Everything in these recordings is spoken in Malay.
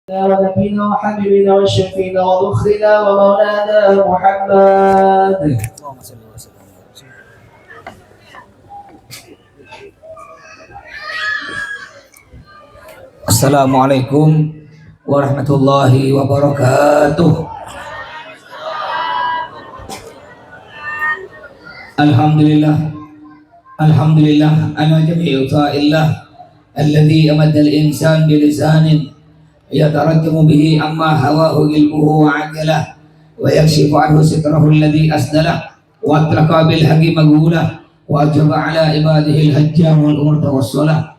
ونبينا وحبيبنا وشفينا ومخرنا ومولانا محمد. Assalamualaikum warahmatullahi wabarakatuh. Alhamdulillah ala jami'i ta'illah alladhi amadda al-insan bilisanin yatarattamu bihi amma hawahu ilmuhu wa ajalah wa yakshifu anhu sitrahu alladhi asdalah wa atraka bil haqi magulah wa ajaba ala ibadihi al-hajjam wal umurta wassalah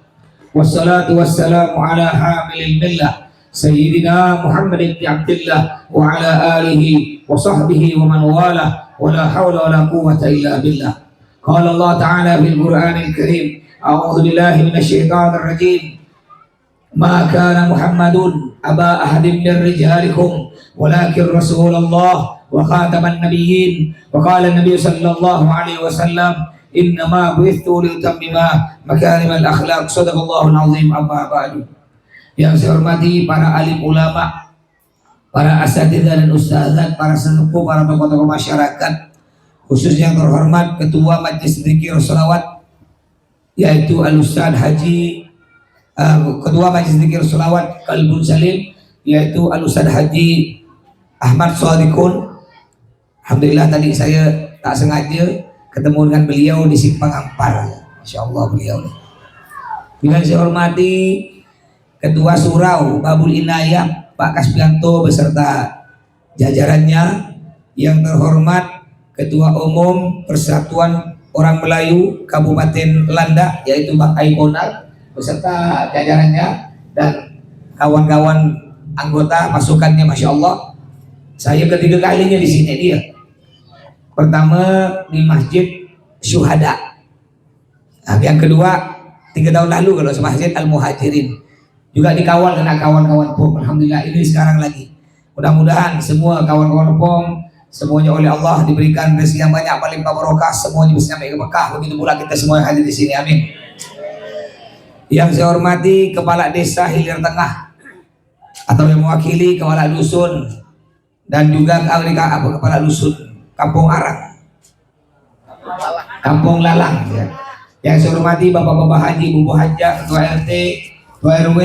wassalatu wassalamu ala hamilil millah sayyidina Muhammad ibn Abdillah wa ala alihi wa sahbihi wa man walah wa la hawla wa la quwwata illa billah. Qala Allah ta'ala fil Qur'anil Karim, a'udzu billahi minasy syaithanir rajim. Ma kana Muhammadun aba ahadin min rijalikum walakin Rasulullah wa khataman nabiyyin wa qala an-nabiy sallallahu alaihi wasallam innama bu'ithtu litammima makarimal akhlaq. Shadaqallahul azim. Amma ba'du. Yang saya hormati para alim ulama, para asatidzah dan ustazat, para sesepuh, para tokoh-tokoh masyarakat, khususnya yang terhormat Ketua Majelis Dzikir Shalawat yaitu Al-Ustaz Haji Ketua Majelis Dzikir Shalawat Qalbun Salim yaitu Al-Ustaz Haji Ahmad Shadiqun. Alhamdulillah tadi saya tak sengaja ketemu dengan beliau di Simpang Ampar. Masya Allah beliau. Yang saya hormati Ketua Surau Babul Inayah Pak Kasbianto beserta jajarannya, yang terhormat Ketua Umum Persatuan Orang Melayu Kabupaten Landak yaitu Bang Aibonar beserta jajarannya dan kawan-kawan anggota pasukannya. Masya Allah, saya ketiga kalinya di sini dia. Pertama di Masjid Syuhada, nah, yang kedua 3 tahun lalu kalau Masjid Al-Muhajirin, juga dikawal kena kawan-kawan POM. Alhamdulillah ini sekarang lagi. Mudah-mudahan semua kawan-kawan POM semuanya oleh Allah diberikan rezeki yang banyak, berlimpah barokah, semuanya bisa sampai ke Mekah. Begitu pula kita semua yang hadir di sini, amin. Yang saya hormati Kepala Desa Hilir Tengah atau yang mewakili Kepala Dusun dan juga Kepala Dusun Kampung Arang, Kampung Lalang ya. Yang saya hormati Bapak-bapak haji, Bubu Hajah, Ketua RT, Ketua RW,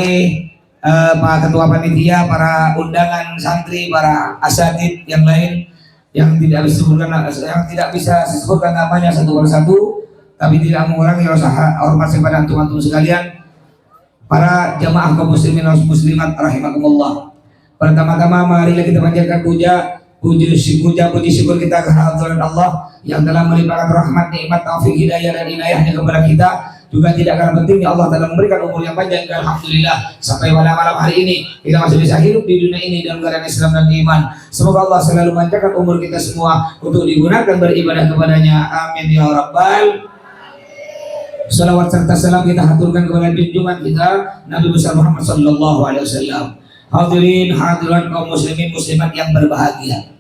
Pak Ketua Panitia, para undangan santri, para asatid yang lain yang tidak bisa disebutkan namanya satu persatu, tapi tidak mengurangi rasa hormat kepada antum-antum sekalian, para jamaah kaum muslimin dan muslimat rahimakumullah. Pertama-tama marilah kita panjatkan puji syukur kita kehadiran Allah yang telah melimpahkan rahmat, nikmat, taufik, hidayah dan inayahnya kepada kita. Juga tidak kalah pentingnya Allah telah memberikan umur yang panjang, dan alhamdulillah sampai pada malam hari ini kita masih bisa hidup di dunia ini dalam keadaan Islam dan iman. Semoga Allah selalu memanjangkan umur kita semua untuk digunakan beribadah kepadanya, amin ya rabbal. Salawat serta salam kita haturkan kepada junjungan kita Nabi besar Muhammad sallallahu alaihi wasallam. Hadirin hadirat kaum muslimin muslimat yang berbahagia,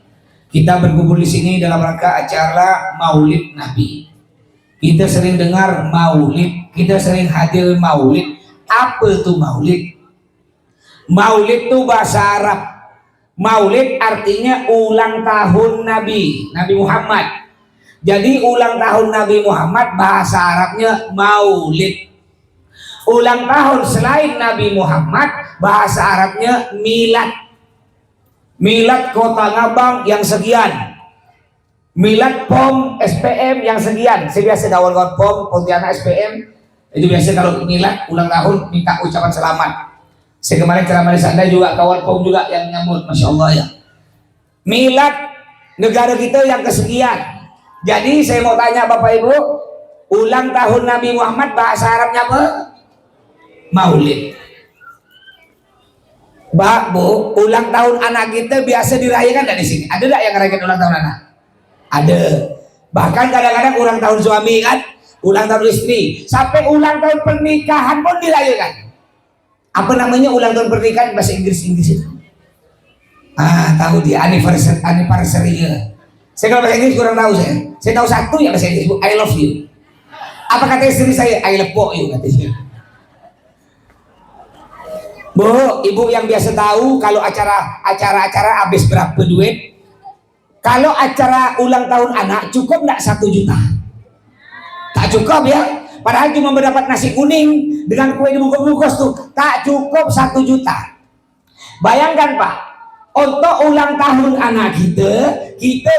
kita berkumpul di sini dalam rangka acara Maulid Nabi. Kita sering dengar maulid, kita sering hadir maulid. Apa itu maulid? Maulid itu bahasa Arab. Maulid artinya ulang tahun Nabi Muhammad. Jadi ulang tahun Nabi Muhammad bahasa Arabnya maulid. Ulang tahun selain Nabi Muhammad bahasa Arabnya milad. Milad Kota Ngabang yang sekian, milad POM SPM yang sekian. Saya biasa kawan-kawan POM Pontianak SPM itu biasa kalau milad ulang tahun minta ucapan selamat. Saya kemarin ceramah di sana juga kawan POM juga yang nyambut, masya Allah ya. Milad negara kita yang kesekian. Jadi saya mau tanya Bapak Ibu, ulang tahun Nabi Muhammad bahasa Arabnya apa? Maulid. Bu, ulang tahun anak kita biasa dirayakan dari sini. Ada tidak yang ngerayakan ulang tahun anak? Ada. Bahkan kadang-kadang ulang tahun suami kan, ulang tahun istri, sampai ulang tahun pernikahan pun dirayakan. Apa namanya ulang tahun pernikahan bahasa Inggris itu? Tahu dia anniversary ya. Saya kalau bahasa Inggris kurang tahu saya. Saya tahu satu ya bahasa Inggris, I love you. Apa kata istri saya? I love you katanya. Bu, ibu yang biasa tahu kalau acara habis berapa duit? Kalau acara ulang tahun anak cukup nggak 1 juta? Tak cukup ya. Padahal cuma mendapat nasi kuning dengan kue dibungkus-bungkus tuh tak cukup 1 juta. Bayangkan Pak, untuk ulang tahun anak kita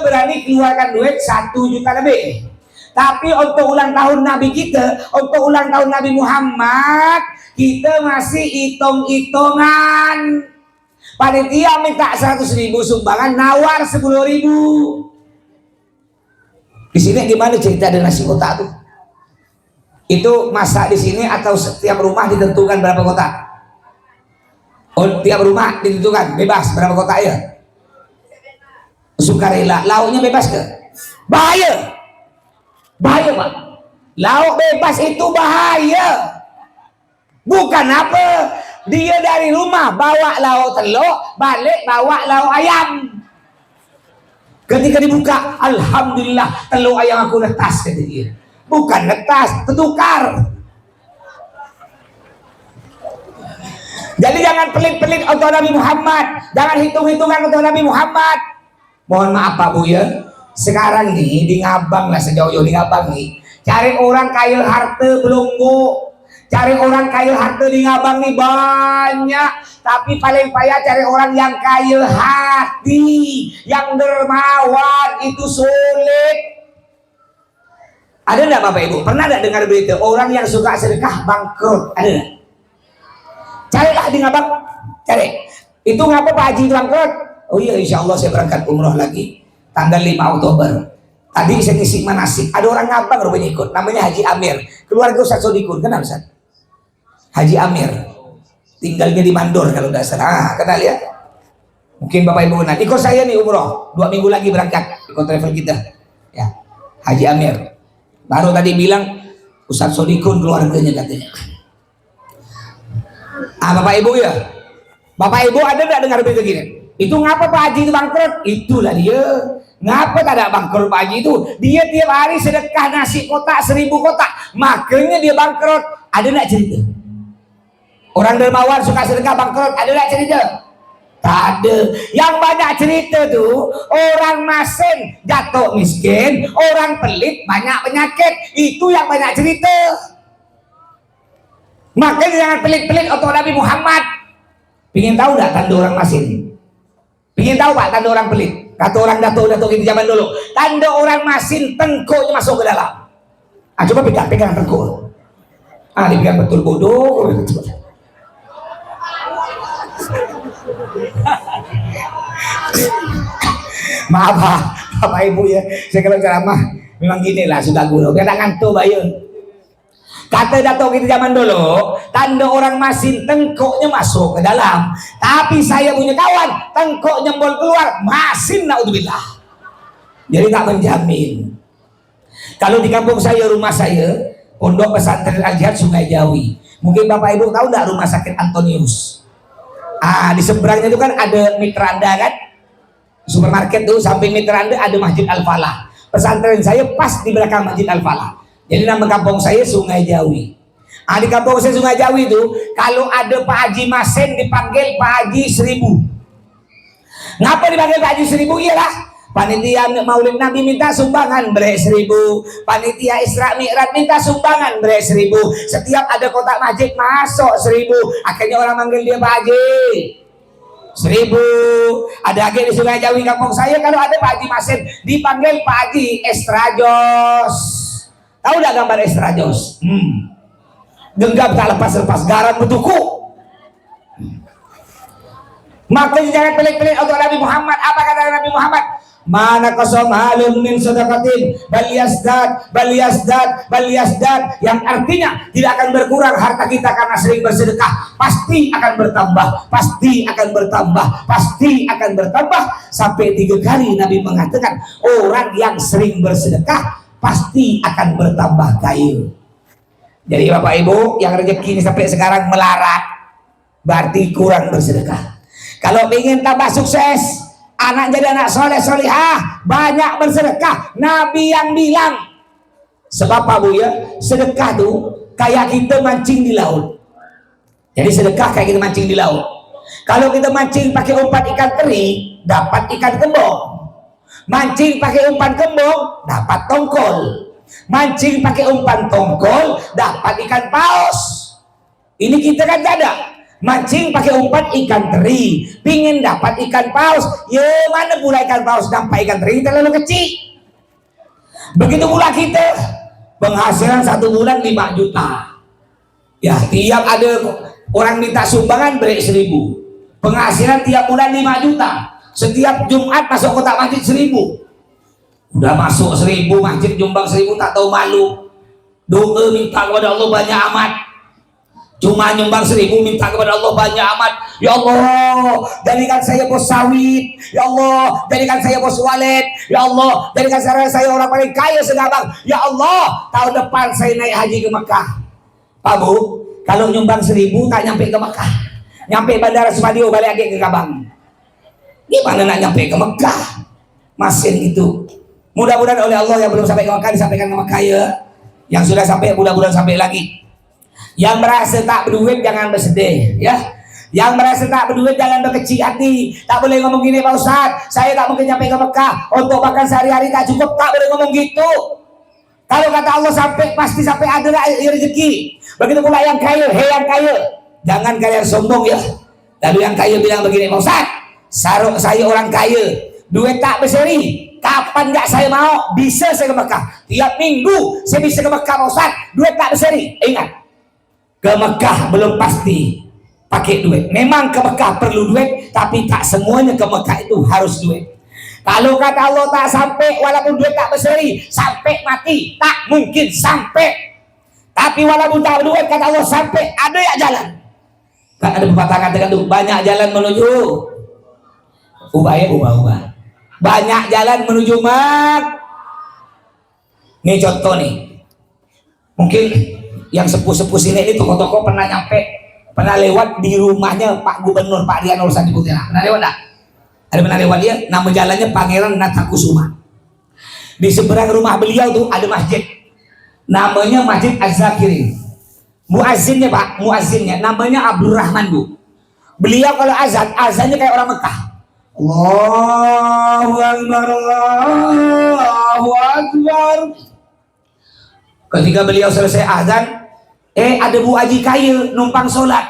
berani keluarkan duit 1 juta lebih. Tapi untuk ulang tahun Nabi kita, untuk ulang tahun Nabi Muhammad, kita masih hitung-hitungan. Panitia minta 100.000 sumbangan, nawar 10.000. Di sini gimana cerita ada nasi kotak tuh? Itu masak di sini atau setiap rumah ditentukan berapa kotak? Oh, tiap rumah ditentukan bebas berapa kotak ya? Sukarela, lauknya bebas ke? Bahaya. Bahaya Pak, lauk bebas itu bahaya. Bukan apa, dia dari rumah bawa lauk telur, balik bawa lauk ayam. Ketika dibuka, alhamdulillah telur ayam aku netas, kata dia. Bukan netas, tertukar. Jadi jangan pelit-pelit untuk Nabi Muhammad, jangan hitung-hitungan untuk Nabi Muhammad. Mohon maaf Pak Bu ya, sekarang nih di Ngabang lah, sejauh-jauh di Ngabang nih cari orang kaya harta belunggu, cari orang kaya harta di Ngabang nih banyak, tapi paling payah cari orang yang kaya hati, yang dermawan, itu sulit. Ada enggak Bapak Ibu pernah enggak dengar berita orang yang suka sedekah bangkrut? Ada enggak? Carilah di Ngabang, cari. Itu ngapa Pak Haji bangkrut? Oh iya, insya Allah saya berangkat umroh lagi tanggal 5 Oktober. Tadi saya ngisi manasik, ada orang Ngabang rupanya ikut, namanya Haji Amir, keluarga Ustaz Sodikun, kenal Ustaz? Haji Amir, tinggalnya di Mandor kalau tidak salah. Kenal ya? Mungkin Bapak Ibu kenal. Ikut saya nih umroh, 2 minggu lagi berangkat, ikut travel kita ya. Haji Amir baru tadi bilang Ustaz Sodikun keluarganya katanya. Bapak Ibu ya, Bapak Ibu ada nggak dengar berita gini? Itu ngapa Pak Haji itu bangkrut? Itulah dia. Ngapa tak ada bangkrut Pak Haji itu? Dia tiap hari sedekah nasi kotak 1000 kotak, makanya dia bangkrut. Ada nggak cerita? Orang dermawan suka sedekah bangkrut, ada nggak cerita? Tak ada. Yang banyak cerita tuh orang masen jatuh miskin, orang pelit banyak penyakit. Itu yang banyak cerita. Makanya jangan pelit-pelit untuk Nabi Muhammad. Pingin tahu nggak tanda orang masin? Pingin tahu Pak tanda orang pelit? Kata orang datuk-datuk itu zaman dulu, tanda orang masin tengkuknya masuk ke dalam. Coba pegang tengkuk. Dipegang betul bodoh. Maaf Bapak Ibu ya, saya kalau ceramah memang gini lah, sudah guru biar tak ngantuk bayun. Kata datuk kita zaman dulu, tanda orang masin tengkuknya masuk ke dalam. Tapi saya punya kawan, tengkuk nyembol keluar, masin naudzubillah. Jadi tak menjamin. Kalau di kampung saya, rumah saya, Pondok Pesantren Al-Jihad Sungai Jawi. Mungkin Bapak Ibu tahu enggak rumah sakit Antonius? Di seberangnya itu kan ada Mitra Anda kan? Supermarket tuh, samping Mitra Anda ada Masjid Al-Falah. Pesantren saya pas di belakang Masjid Al-Falah. Jadi nama kampung saya Sungai Jawi. Di kampung saya Sungai Jawi itu kalau ada Pak Haji Masen dipanggil Pak Haji 1000. Ngapa dipanggil Pak Haji 1000? Iyalah panitia Maulid Nabi minta sumbangan beri 1000, panitia Isra Mi'raj minta sumbangan beri 1000. Setiap ada kotak masjid masuk 1000. Akhirnya orang manggil dia Pak Haji 1000. Ada lagi di Sungai Jawi kampung saya kalau ada Pak Haji Masen dipanggil Pak Haji Estrajos. Tahu enggak gambar estrajos? Genggam tak lepas-lepas, garam bertuku. Makanya jangan pelit-pelit untuk Nabi Muhammad. Apa kata Nabi Muhammad? Mana kosong halun min sedekatin bal yasdad, yang artinya tidak akan berkurang harta kita karena sering bersedekah, pasti akan bertambah, pasti akan bertambah, pasti akan bertambah. Sampai 3 kali Nabi mengatakan orang yang sering bersedekah pasti akan bertambah kaya. Jadi Bapak Ibu yang rezeki ini sampai sekarang melarat, berarti kurang bersedekah. Kalau ingin tambah sukses, anak jadi anak soleh solihah, banyak bersedekah. Nabi yang bilang, sebab Pak Bu ya, sedekah tuh kayak kita mancing di laut. Jadi sedekah kayak kita mancing di laut. Kalau kita mancing pakai umpan ikan teri, dapat ikan kembung. Mancing pakai umpan kembung, dapat tongkol. Mancing pakai umpan tongkol, dapat ikan paus. Ini kita kan tidak ada. Mancing pakai umpan ikan teri, pingin dapat ikan paus. Ya mana pula ikan paus nampak ikan teri terlalu kecil. Begitu pula kita, penghasilan 1 bulan 5 juta. Ya tiap ada orang minta sumbangan beri 1.000. Penghasilan tiap bulan 5 juta. Setiap Jumat masuk kotak masjid 1.000. Udah masuk 1.000 masjid nyumbang 1.000 tak tahu malu. Doa minta kepada Allah banyak amat. Cuma nyumbang 1.000 minta kepada Allah banyak amat. Ya Allah, jadikan saya bos sawit. Ya Allah, jadikan saya bos walet. Ya Allah, jadikan saya orang paling kaya segabang. Ya Allah, tahun depan saya naik haji ke Mekah. Pak Bu, kalau nyumbang 1.000 tak nyampe ke Mekah. Nyampe Bandara Supadio balik lagi ke Kabang. Gimana nak nyampe ke Mekah? Masin itu. Mudah-mudahan oleh Allah yang belum sampai ke Mekah disampaikan ke Mekah ya. Yang sudah sampai mudah-mudahan sampai lagi. Yang merasa tak berduit jangan bersedih ya. Yang merasa tak berduit jangan berkecil hati. Tak boleh ngomong gini Pak Ustaz, saya tak mungkin nyampe ke Mekah untuk makan sehari-hari tak cukup. Tak boleh ngomong gitu. Kalau kata Allah sampai pasti sampai ada rezeki. Begitu pula yang kaya, yang kaya jangan kalian sombong ya. Lalu yang kaya bilang begini, Pak Ustaz, sarung saya orang kaya, duit tak berseri. Kapan nggak saya mau bisa saya ke Mekah. Tiap minggu saya bisa ke Mekah Pak Ustaz, duit tak berseri. Ingat, ke Mekah belum pasti pakai duit. Memang ke Mekah perlu duit, tapi tak semuanya ke Mekah itu harus duit. Kalau kata Allah tak sampai, walaupun duit tak berseri, sampai mati tak mungkin sampai. Tapi walaupun tak duit, kata Allah sampai, ada ya jalan. Kan ada pepatah katakan tuh, banyak jalan menuju ubah ya, ubah. Banyak jalan menuju mak. Ini contoh nih. Mungkin yang sepuh-sepuh sini ini toko-toko pernah lewat di rumahnya Pak Gubernur Pak Dian Nursan di Putera. Pernah lewat enggak? Ada pernah lewat dia? Nama jalannya Pangeran Natakusuma. Di seberang rumah beliau tuh ada masjid. Namanya Masjid Az-Zakirin. Muazzinnya Pak, muazzinnya namanya Abdurrahman Bu. Beliau kalau azan, azannya kayak orang Mekah. Allahu Akbar, Allahu Akbar. Ketika beliau selesai azan, ada Bu Haji kaya numpang sholat.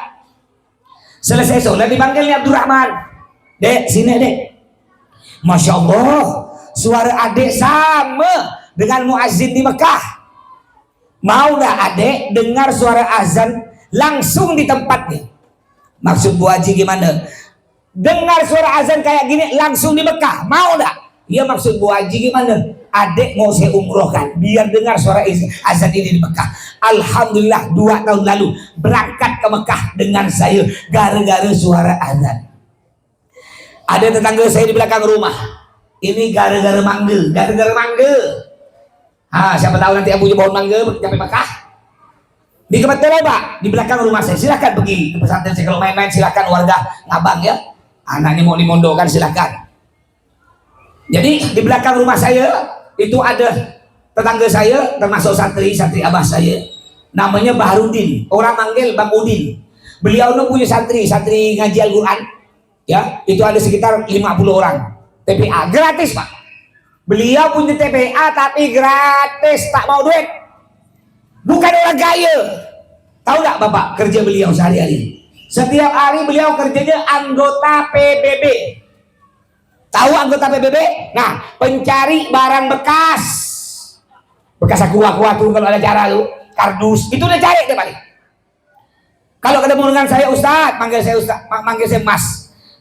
Selesai sholat dipanggilnya Abdurrahman. Dek, sini dek. Masya Allah, suara adek sama dengan muazzin di Mekah. Mau dah adek dengar suara azan langsung di tempatnya? Maksud Bu Haji gimana? Dengar suara azan kayak gini langsung di Mekah, mau dah? Ya maksud Bu Haji gimana? Adek mau saya umrohkan biar dengar suara azan ini di Mekah. Alhamdulillah 2 tahun lalu berangkat ke Mekah dengan saya gara-gara suara azan. Ada tetangga saya di belakang rumah, ini gara-gara manggil. Siapa tahu nanti abunya pohon mangga sampai Mekah. Di kebetulan Pak, di belakang rumah saya, silakan pergi ke pesantren saya. Kalau main-main silakan warga Ngabang ya. Anaknya mau dimondokan silakan. Jadi di belakang rumah saya itu ada tetangga saya termasuk santri abah saya. Namanya Baharudin. Orang manggil Bang Udin. Beliau itu punya santri ngaji Al-Quran. Ya, itu ada sekitar 50 orang. TPA gratis Pak. Beliau punya TPA tapi gratis, tak mau duit. Bukan orang kaya. Tahu nggak Bapak kerja beliau sehari-hari? Setiap hari beliau kerjanya anggota PBB. Tahu anggota PBB? Nah, pencari barang bekas. Bekas aqua tuh kalau ada acara tuh, kardus, itu udah cari tiap hari. Kalau ketemu dengan saya Ustadz, manggil saya Mas.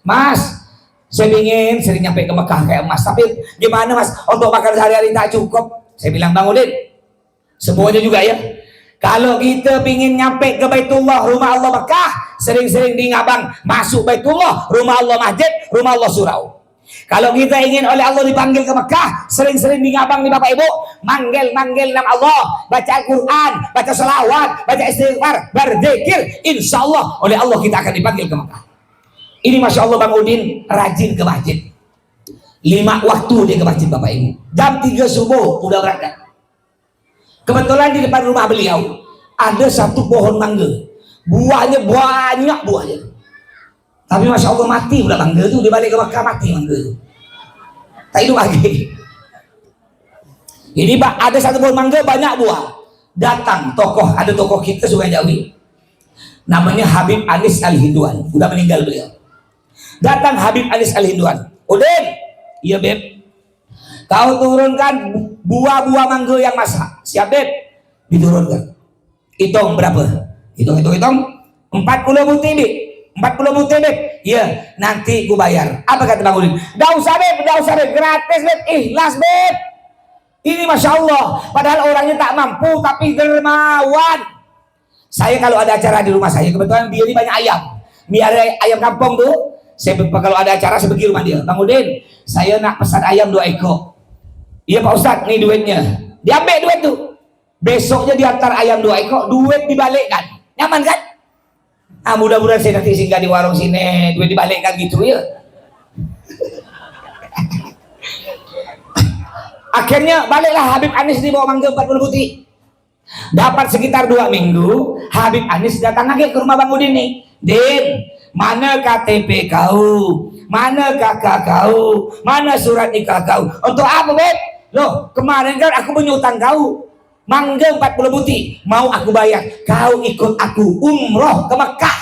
Mas, saya ingin sering nyampe ke Mekah kayak Mas, tapi gimana Mas? Untuk makan sehari-hari tak cukup. Saya bilang Bang Udin, semuanya juga ya. Kalau kita pingin nyampe ke Baitullah, rumah Allah Mekah, sering-sering di Ngabang, masuk Baitullah, rumah Allah Masjid, rumah Allah Surau. Kalau kita ingin oleh Allah dipanggil ke Mekah, sering-sering di Ngabang nih Bapak Ibu, manggil nama Allah, baca Al-Quran, baca salawat, baca istighfar, berzikir, insya Allah oleh Allah kita akan dipanggil ke Mekah. Ini Masya Allah Bang Udin rajin ke masjid. 5 waktu dia ke masjid Bapak Ibu. Jam 3 subuh udah berangkat. Kebetulan di depan rumah beliau ada satu pohon mangga. Buahnya banyak buahnya. Tapi masya Allah mati pula mangga tuh, dia balik ke Makkah mati mangga tuh. Tak hidup lagi. Ini ada satu pohon mangga banyak buah. Datang tokoh, ada tokoh kita Sungai Jawi. Namanya Habib Anis Al-Hinduan, udah meninggal beliau. Datang Habib Anis Al-Hinduan. Udin, iya Beb. Kau turunkan buah-buah mangga yang masak. Siap Beb? Diturunkan. Hitung berapa? Hitung. 40 butir Beb. 40 butir Beb. Iya, nanti ku bayar. Apa kata Bang Udin? Dah usah Beb, gratis Beb. Ikhlas Beb. Ini Masya Allah. Padahal orangnya tak mampu tapi dermawan. Saya kalau ada acara di rumah saya, kebetulan dia ini banyak ayam. Biar ayam kampung tuh, kalau ada acara saya pergi rumah dia. Bang Udin, saya nak pesan ayam 2 ekor. Iya Pak Ustadz, nih duitnya. Diambil duit tuh. Besoknya diantar ayam 2 ekor, duit dibalikkan. Nyaman kan? Ah, mudah-mudahan saya nanti singgah di warung sini, duit dibalikkan gitu ya. Akhirnya baliklah Habib Anis dibawa mangga 40 butir. Dapat sekitar 2 minggu, Habib Anis datang lagi ke rumah Bang Udin nih. Din, mana KTP kau? Mana kakak kau? Mana surat nikah kau? Untuk apa Beb? Loh, kemarin kan aku menyutang kau mangga 40 butir, mau aku bayar. Kau ikut aku umroh ke Mekah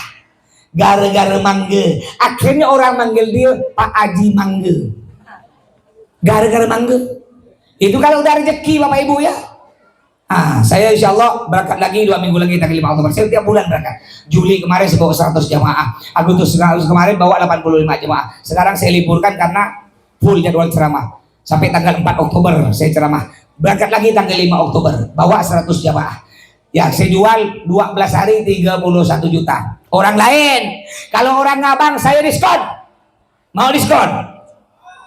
gara-gara mangga. Akhirnya orang manggil dia Pak Haji Mangga, gara-gara mangga. Itu kalau udah rezeki Bapak Ibu ya. Saya insya Allah berangkat lagi 2 minggu lagi tanggal 5 Oktober. Saya tiap bulan berangkat. Juli kemarin saya bawa 100 jamaah. Agustus kemarin bawa 85 jamaah. Sekarang saya liburkan karena full jadwal ceramah. Sampai tanggal 4 Oktober saya ceramah. Berangkat lagi tanggal 5 Oktober. Bawa 100 jamaah. Ya saya jual 12 hari 31 juta. Orang lain. Kalau orang ngabang saya diskon. Mau diskon?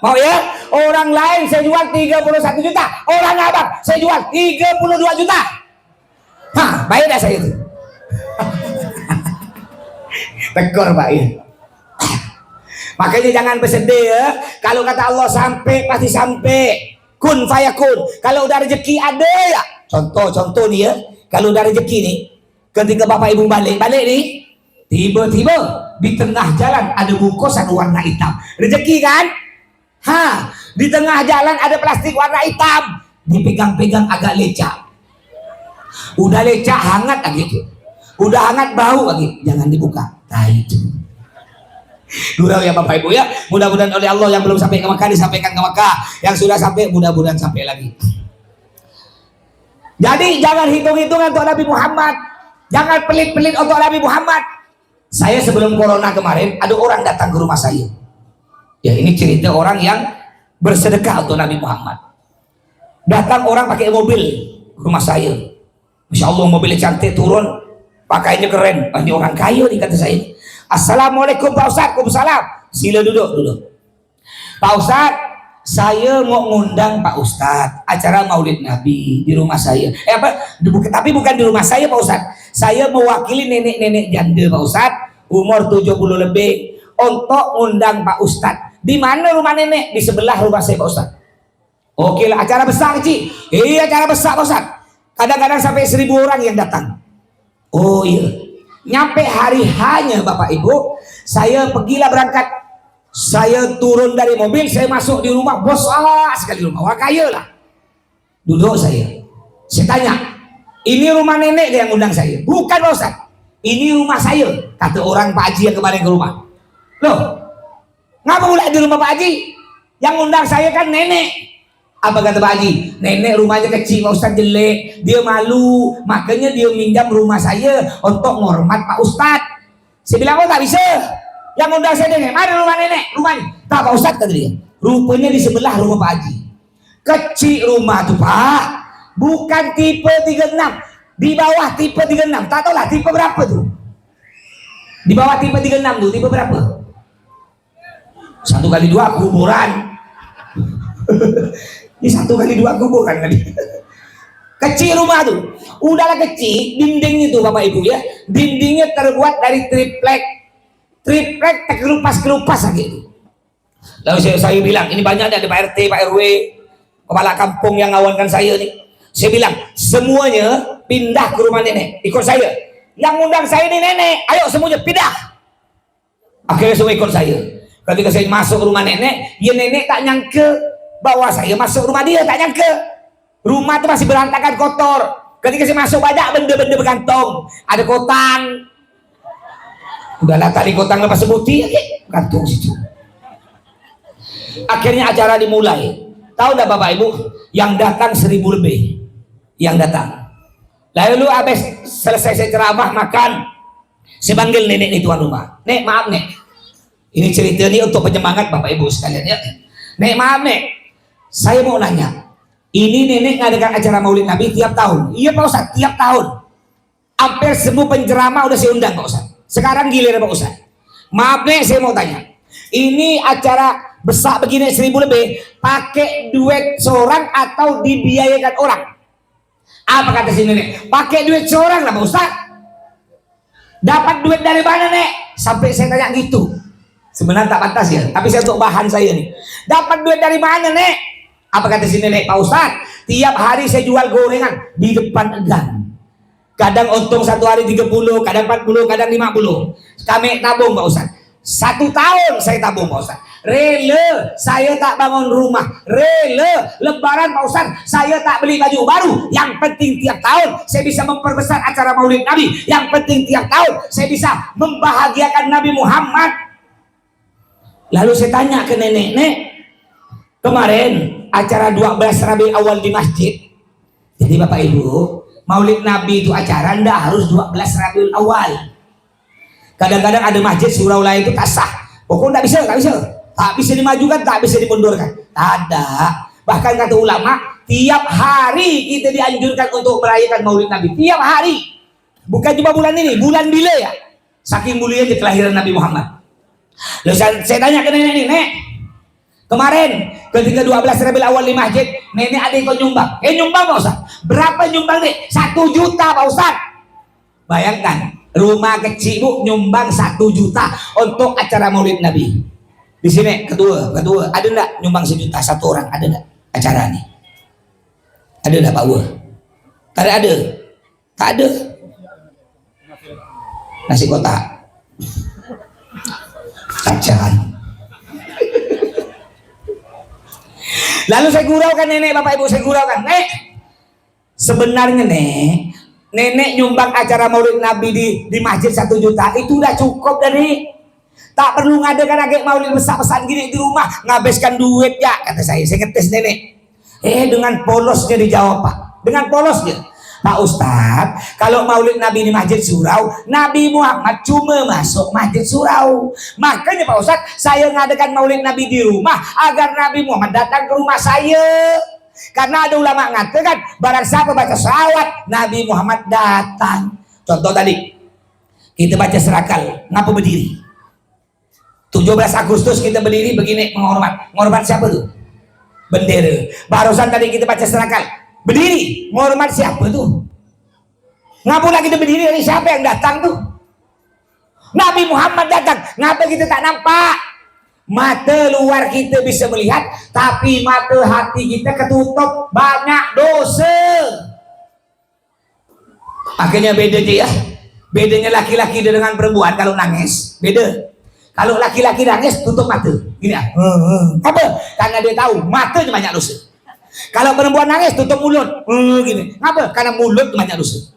Mau ya? Orang lain saya jual 31 juta. Orang abang saya jual 32 juta. Hah, baik dah saya itu. Tekor Pak ya. Makanya jangan bersedih ya. Kalau kata Allah sampai pasti sampai. Kun fayakun. Kalau udah rezeki ada ya. Contoh nih ya. Kalau udah rezeki nih, ketika Bapak Ibu balik nih, tiba-tiba di tengah jalan ada bungkusan warna hitam. Rezeki kan? Di tengah jalan ada plastik warna hitam, dipegang-pegang agak lecak. Udah lecak hangat lagi tuh. Udah hangat bau lagi, jangan dibuka. Nah itu. Gurau ya Bapak Ibu ya. Mudah-mudahan oleh Allah yang belum sampai ke Makkah disampaikan ke Makkah. Yang sudah sampai mudah-mudahan sampai lagi. Jadi jangan hitung-hitungan untuk Nabi Muhammad. Jangan pelit-pelit untuk Nabi Muhammad. Saya sebelum corona kemarin ada orang datang ke rumah saya. Ya ini cerita orang yang bersedekah untuk Nabi Muhammad. Datang orang pakai mobil ke rumah saya. Masya Allah mobilnya cantik, turun pakainya keren. Ini orang kaya nih kata saya. Assalamualaikum Pak Ustadz. Waalaikumsalam. Sila duduk. Pak Ustadz, saya mau ngundang Pak Ustadz acara Maulid Nabi di rumah saya. Tapi bukan di rumah saya Pak Ustadz. Saya mewakili nenek-nenek janda Pak Ustadz, umur 70 lebih, untuk ngundang Pak Ustadz. Di mana rumah nenek? Di sebelah rumah saya Pak Ustadz. Oke lah, acara besar kecil. Iya acara besar Pak Ustadz. Kadang-kadang sampai 1000 orang yang datang. Oh iya. Nyampe hari hanya Bapak Ibu, saya pergilah berangkat. Saya turun dari mobil, saya masuk di rumah, besar sekali rumah, orang kaya lah. Duduk saya tanya, ini rumah nenek yang undang saya? Bukan Pak Ustadz, ini rumah saya, kata orang Pak Haji yang kemarin ke rumah. Loh, ngapa pula di rumah Pak Haji? Yang undang saya kan nenek. Apa kata Pak Haji? Nenek rumahnya kecil Pak Ustadz, jelek, dia malu, makanya dia minjam rumah saya untuk menghormat Pak Ustadz. Saya bilang, oh tak bisa, yang undang saya nenek. Mana rumah nenek? Rumahnya tak Pak Ustadz, kata dia. Rupanya di sebelah rumah Pak Haji. Kecil rumah tuh Pak, bukan tipe 36, di bawah tipe 36. Tak tahu lah tipe berapa tuh. Di bawah tipe 36 tuh, tipe berapa? 1x2 kuburan. Ini 1x2 kuburan kali. Kecil rumah tuh, udahlah kecil, dindingnya tuh Bapak Ibu ya, dindingnya terbuat dari triplek kelupas lagi. Lalu saya bilang, ini banyak ada Pak RT, Pak RW, kepala kampung yang ngawankan saya nih. Saya bilang, semuanya pindah ke rumah nenek, ikut saya. Yang ngundang saya ini nenek, ayo semuanya pindah. Akhirnya semua ikut saya. Ketika saya masuk rumah nenek, ya nenek tak nyangka bahwa saya masuk rumah dia, tak nyangka. Rumah itu masih berantakan kotor. Ketika saya masuk banyak benda-benda bergantung, ada kotang. Udahlah tadi kotang lepas sebuti, gantung situ. Akhirnya acara dimulai. Tahu dah Bapak Ibu, yang datang 1000 lebih. Yang datang. Lalu habis selesai saya ceramah makan, saya panggil nenek ini tuan rumah. Nek maaf nek, ini cerita ini untuk penyemangat Bapak Ibu sekalian ya. Nek maaf nek, saya mau nanya. Ini nenek ngadakan acara Maulid Nabi tiap tahun. Iya Pak Ustadz, tiap tahun. Hampir semua penceramah udah saya undang Pak Ustadz. Sekarang giliran Pak Ustadz. Maaf nek, saya mau tanya. Ini acara besar begini 1000 lebih, pakai duit seorang atau dibiayakan orang? Apa kata si nenek? Pakai duit seorang lah Pak Ustadz. Dapat duit dari mana nek? Sampai saya tanya gitu. Sebenarnya tak pantas ya, tapi saya untuk bahan saya nih. Dapat duit dari mana nek? Apa kata si nenek? Pak Ustadz, tiap hari saya jual gorengan di depan gang. Kadang untung satu hari 30, kadang 40, kadang 50. Kami tabung Pak Ustadz. 1 tahun saya tabung Pak Ustadz. Rela saya tak bangun rumah. Rela lebaran Pak Ustadz saya tak beli baju baru. Yang penting tiap tahun saya bisa memperbesar acara Maulid Nabi. Yang penting tiap tahun saya bisa membahagiakan Nabi Muhammad. Lalu saya tanya ke nenek, nek, kemarin acara 12 Rabiul Awal di masjid. Jadi Bapak Ibu, Maulid Nabi itu acara ndak harus 12 Rabiul Awal. Kadang-kadang ada masjid surau lain itu tak sah. Pokoknya tak bisa. Tak bisa dimajukan, tak bisa dimundurkan. Ada. Bahkan kata ulama, tiap hari kita dianjurkan untuk merayakan Maulid Nabi. Tiap hari. Bukan cuma bulan ini, bulan bila ya. Saking mulianya kelahiran Nabi Muhammad. Lalu saya tanya ke nenek ini, nek, kemarin ketika 12 Rabiul Awal di masjid, nenek ada yang nyumbang. Nyumbang Pak Ustaz. Berapa nyumbang nek? 1 juta Pak Ustaz. Bayangkan, rumah kecil Bu nyumbang 1 juta untuk acara Maulid Nabi. Di sini kedua, ada enggak nyumbang 1 juta satu orang? Ada enggak acara nih? Ada enggak Pak Wah? Tak ada. Tak ada. Nasi kotak. Kacang. Lalu saya guraukan nenek, Bapak Ibu, saya guraukan, nek, sebenarnya nek, nenek nyumbang acara Maulid Nabi di masjid 1 juta itu udah cukup dari. Tak perlu ngadakan agak Maulid besar-besar gini di rumah, ngabiskan duit ya, kata saya ngetes nenek. Dengan polosnya dijawab Pak, dengan polosnya. Pak Ustadz, kalau Maulid Nabi di masjid surau, Nabi Muhammad cuma masuk masjid surau. Makanya Pak Ustadz, saya ngadakan Maulid Nabi di rumah agar Nabi Muhammad datang ke rumah saya. Karena ada ulama mengatakan, barang siapa baca salawat, Nabi Muhammad datang. Contoh tadi, kita baca serakal, ngapa berdiri? 17 Agustus kita berdiri begini menghormat. Menghormat siapa tuh? Bendera. Barusan tadi kita baca serakal, berdiri menghormat siapa tuh? Ngapa lagi kita berdiri, dari siapa yang datang tuh? Nabi Muhammad datang. Ngapa kita tak nampak? Mata luar kita bisa melihat, tapi mata hati kita ketutup, banyak dosa. Akhirnya beda aja ya. Bedanya laki-laki dengan perempuan kalau nangis beda. Kalau laki-laki nangis tutup mata gini ya. Apa? Karena dia tahu matanya banyak dosa. Kalau perempuan nangis tutup mulut gini. Apa? Karena mulut banyak dosa.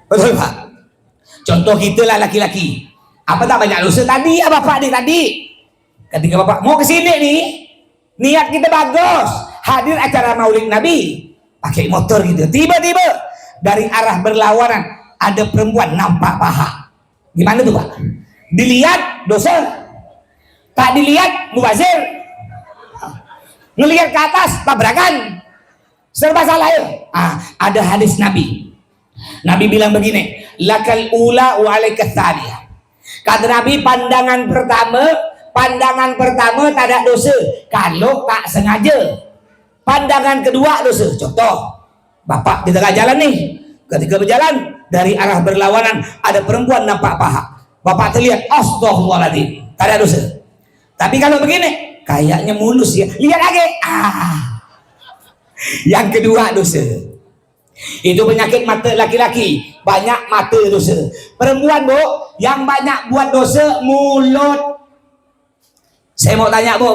Betul Pak? Contoh kita lah laki-laki, apa tak banyak dosa tadi ya Bapak nih tadi. Ketika Bapak mau ke sini nih, niat kita bagus, hadir acara Maulid Nabi, pakai motor gitu. Tiba-tiba dari arah berlawanan ada perempuan nampak paha. Gimana tuh Pak? Dilihat dosa, tak dilihat mubazir, ngelihat ke atas tabrakan, serba salah ya. Ada hadis Nabi. Nabi bilang begini, lakal ula wa alaikas tsaniyah. Kata Nabi, pandangan pertama tak ada dosa kalau tak sengaja. Pandangan kedua dosa. Contoh, Bapak di tengah jalan nih, ketika berjalan dari arah berlawanan ada perempuan nampak paha. Bapak terlihat, astagfirullahaladzim, tak ada dosa. Tapi kalau begini, kayaknya mulus ya, lihat lagi, yang kedua dosa. Itu penyakit mata laki-laki, banyak mata dosa. Perempuan bu, yang banyak buat dosa mulut. Saya mau tanya bu,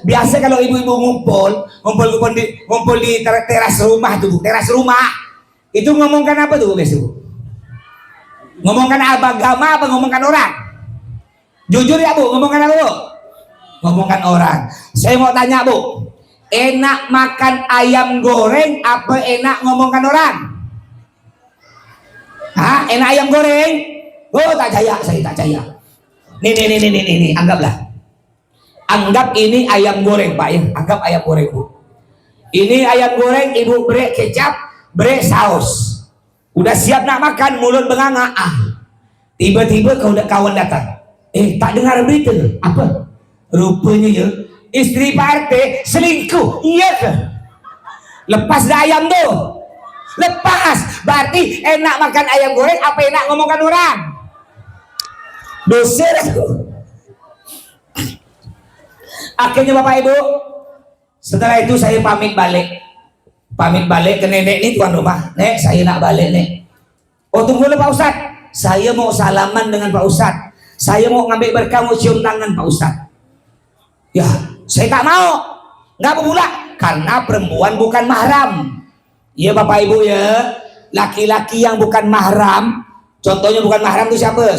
biasa kalau ibu-ibu ngumpul di teras rumah tuh, teras rumah, itu ngomongkan apa tuh biasa bu? Ngomongkan agama apa ngomongkan orang? Jujur ya bu, ngomongkan apa bu? Ngomongkan orang. Saya mau tanya bu, enak makan ayam goreng apa enak ngomongkan orang? Hah? Enak ayam goreng? Oh tak jaya, saya tak jaya. Nih, anggap ini ayam goreng pak ya, anggap ayam goreng bu. Ini ayam goreng, ibu beri kecap, beri saus. Udah siap nak makan, mulut benganga. Tiba-tiba kawan datang. Tak dengar berita apa? Rupanya ya istri Pak RT selingkuh. Iya ke? Lepas dah ayam tuh. Lepas. Berarti enak makan ayam goreng apa enak ngomongkan orang? Dosa tuh. Akhirnya Bapak Ibu, setelah itu saya pamit balik ke nenek nih tuan rumah. Nek, saya nak balik nek. Oh tunggu dulu Pak Ustadz, saya mau salaman dengan Pak Ustadz, saya mau ngambil berkah, mau cium tangan Pak Ustadz. Ya saya tak mau, nggak mau pula, karena perempuan bukan mahram. Ya Bapak Ibu ya, laki-laki yang bukan mahram, contohnya bukan mahram itu siapa?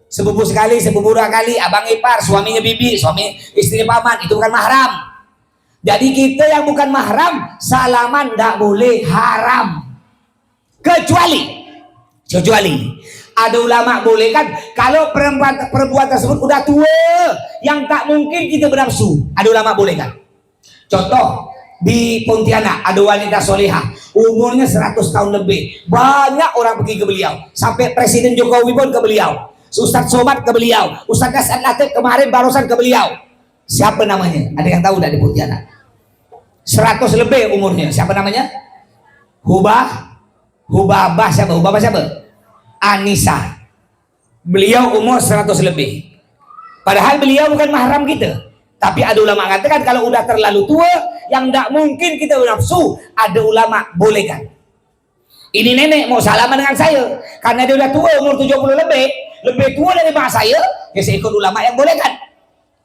Sepupu sekali, sepupu dua kali, abang ipar, suaminya bibi, suami istrinya paman, itu bukan mahram. Jadi kita yang bukan mahram, salaman tidak boleh, haram. Kecuali ada ulama boleh kan, kalau perempuan tersebut udah tua, yang tak mungkin kita bernafsu, ada ulama boleh kan. Contoh di Pontianak ada wanita solehah, umurnya 100 tahun lebih, banyak orang pergi ke beliau, sampai Presiden Jokowi pun ke beliau, Ustadz Somad ke beliau, Ustadz Hasan Latif kemarin barusan ke beliau. Siapa namanya? Ada yang tahu dari Pontianak? 100 lebih umurnya. Siapa namanya? Hubabah siapa? Anissa. Beliau umur 100 lebih. Padahal beliau bukan mahram kita. Tapi ada ulama mengatakan kalau udah terlalu tua, yang tidak mungkin kita nafsu, ada ulama bolehkan. Ini nenek mau salaman dengan saya, karena dia udah tua, umur 70 lebih tua dari mak saya, ya saya ikut ulama yang bolehkan.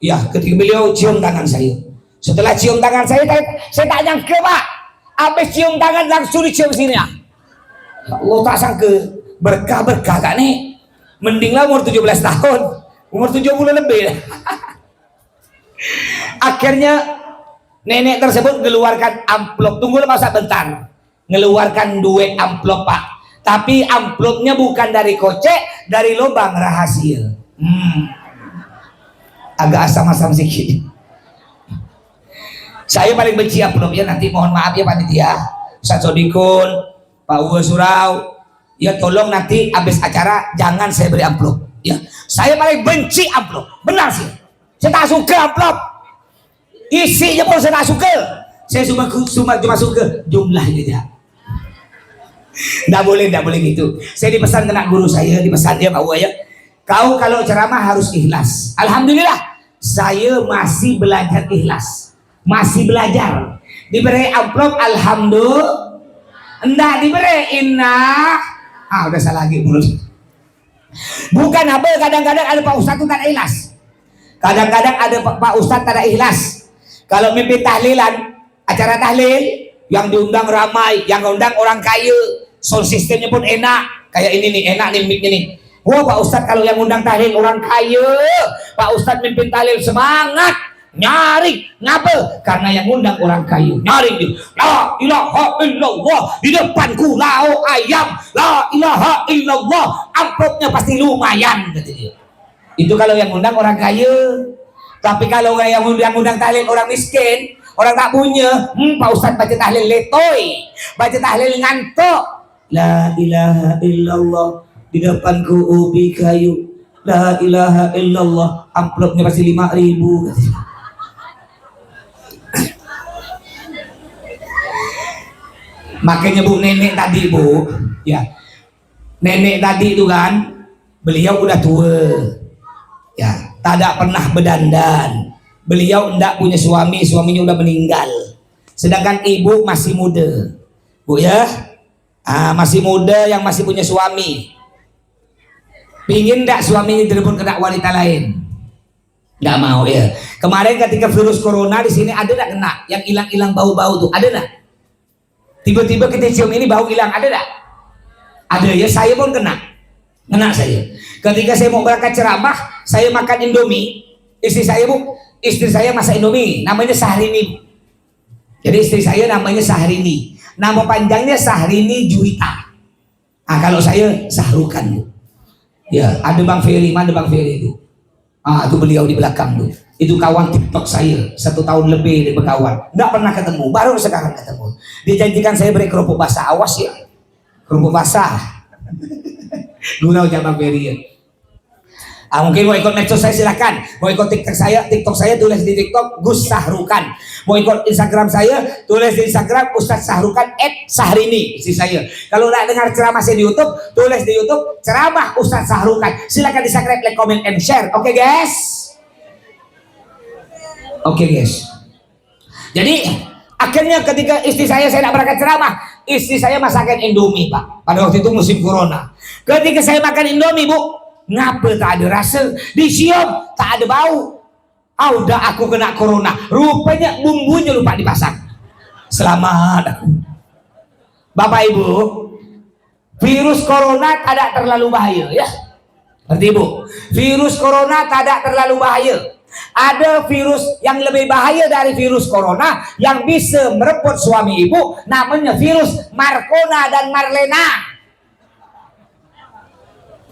Ya, ketika beliau cium tangan saya. Setelah cium tangan saya tak nyangka pak, habis cium tangan langsung dicium sini ya. Allah tak sangka, berkah kan nih. Mendinglah umur 17 tahun, umur 70 lebih. Akhirnya nenek tersebut mengeluarkan amplop. Tunggulah masa bentar, ngeluarkan duit amplop pak. Tapi amplopnya bukan dari kocek, dari lubang rahasia. Agak asam-asam sedikit. Saya paling benci amplopnya, nanti mohon maaf ya panitia, Ustaz Sodikun, Pak Uwe Surau, ya tolong nanti habis acara jangan saya beri amplop. Ya, saya paling benci amplop, benar sih. Saya tak suka amplop, isinya pun saya tak suka. Saya cuma suka jumlahnya aja. Nggak boleh gitu. Saya dipesan kena guru saya, dipesan dia Pak Uwe ya. Kau kalau ceramah harus ikhlas. Alhamdulillah, saya masih belajar ikhlas. Masih belajar. Diberi amplop alhamdulillah, enggak diberi inna. Udah salah lagi mulut. Bukan apa, kadang-kadang ada Pak Ustadz itu tak ada ikhlas. Kadang-kadang ada Pak Ustadz tak ada ikhlas. Kalau mimpi tahlilan, acara tahlil yang diundang ramai, yang diundang orang kaya, sound systemnya pun enak. Kayak ini nih, enak nih mic-nya nih. Wah Pak Ustadz kalau yang undang tahlil orang kaya, Pak Ustadz mimpin tahlil semangat. Nyari, ngapa? Karena yang undang orang kayu. Nyari dia, la ilaha illallah, di depanku lau ayam, la ilaha illallah, amplopnya pasti lumayan, kata dia. Itu kalau yang undang orang kaya. Tapi kalau yang undang tahlil orang miskin, orang tak punya, Pak Ustadz baca tahlil letoy, baca tahlil ngantuk, la ilaha illallah, di depanku ubi kayu, la ilaha illallah, amplopnya pasti 5.000, kata dia. Makanya bu, nenek tadi bu, ya nenek tadi itu kan, beliau udah tua, ya tak ada pernah berdandan, beliau tidak punya suami, suaminya udah meninggal, sedangkan ibu masih muda. Bu ya, masih muda yang masih punya suami, pingin nggak suaminya direbut kena wanita lain? Nggak mau ya. Kemarin ketika virus corona di sini ada nggak kena yang hilang-hilang bau-bau tuh, ada nggak? Tiba-tiba kita cium ini bau hilang, ada nggak? Ada ya, saya pun kena saya. Ketika saya mau berangkat ceramah, saya makan Indomie, istri saya masak Indomie, namanya Sahrini. Jadi istri saya namanya Sahrini. Nama panjangnya Sahrini Juwita. Kalau saya Sahrukan tuh. Ya, ada Bang Ferry, mana Bang Ferry itu? Itu beliau di belakang tuh. Itu kawan TikTok saya, 1 tahun lebih di berkawan. Nggak pernah ketemu, baru sekarang ketemu. Dia janjikan saya beri kerupuk basah, awas ya. Kerupuk basah. Guna ucap Bang Ferry ya. Mungkin mau ikut medsos saya silakan. Mau ikut TikTok saya tulis di TikTok Gus Sahrukan. Mau ikut Instagram saya tulis di Instagram Ustadz Sahrukan @Sahrini istri saya. Kalau nggak dengar ceramah saya di YouTube, tulis di YouTube ceramah Ustadz Sahrukan. Silakan di subscribe, like, comment, and share. Oke guys. Jadi akhirnya ketika istri saya tidak berangkat ceramah, istri saya masakan Indomie Pak. Pada waktu itu musim corona. Ketika saya makan Indomie Bu, ngapa tak ada rasa, dicium tak ada bau. Udah aku kena corona, rupanya bumbunya lupa dipasang. Selamat aku. Bapak Ibu, virus corona tidak terlalu bahaya ya. Ngerti Ibu? Virus corona tidak terlalu bahaya. Ada virus yang lebih bahaya dari virus corona yang bisa merebut suami ibu, namanya virus Marcona dan Marlena.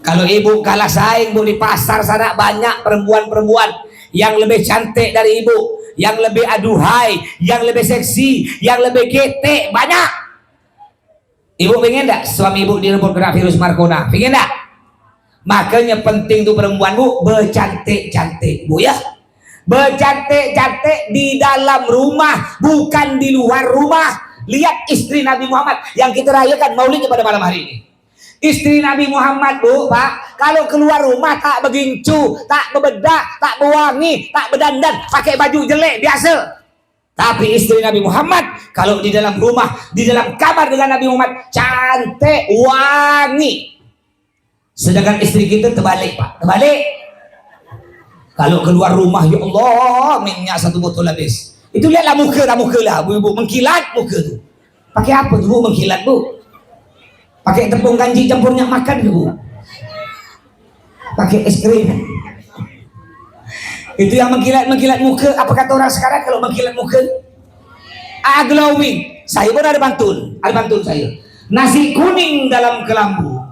Kalau ibu kalah saing Bu di pasar sana, banyak perempuan-perempuan yang lebih cantik dari ibu, yang lebih aduhai, yang lebih seksi, yang lebih ketek, banyak. Ibu pengen enggak suami ibu direbut kena virus Marcona? Pengen enggak? Makanya penting tuh perempuan Bu bercantik-cantik Bu ya. Bercantik-cantik di dalam rumah, bukan di luar rumah. Lihat istri Nabi Muhammad yang kita rayakan maulidnya pada malam hari ini. Istri Nabi Muhammad Bu, Pak, kalau keluar rumah tak begincu, tak bebedak, tak bewangi, tak bedandan, pakai baju jelek biasa. Tapi istri Nabi Muhammad kalau di dalam rumah, di dalam kamar dengan Nabi Muhammad cantik, wangi. Sedangkan istri kita terbalik Pak, terbalik. Kalau keluar rumah ya Allah, minyak 1 botol habis. Itu lihatlah muka lah, Bu, mengkilat muka tuh. Pakai apa tuh Bu mengkilat Bu? Pakai tepung kanji campurnya makan Bu, pakai es krim. Itu yang mengkilat muka. Apa kata orang sekarang kalau mengkilat muka? Glowing. Saya pun ada pantun saya. Nasi kuning dalam kelambu,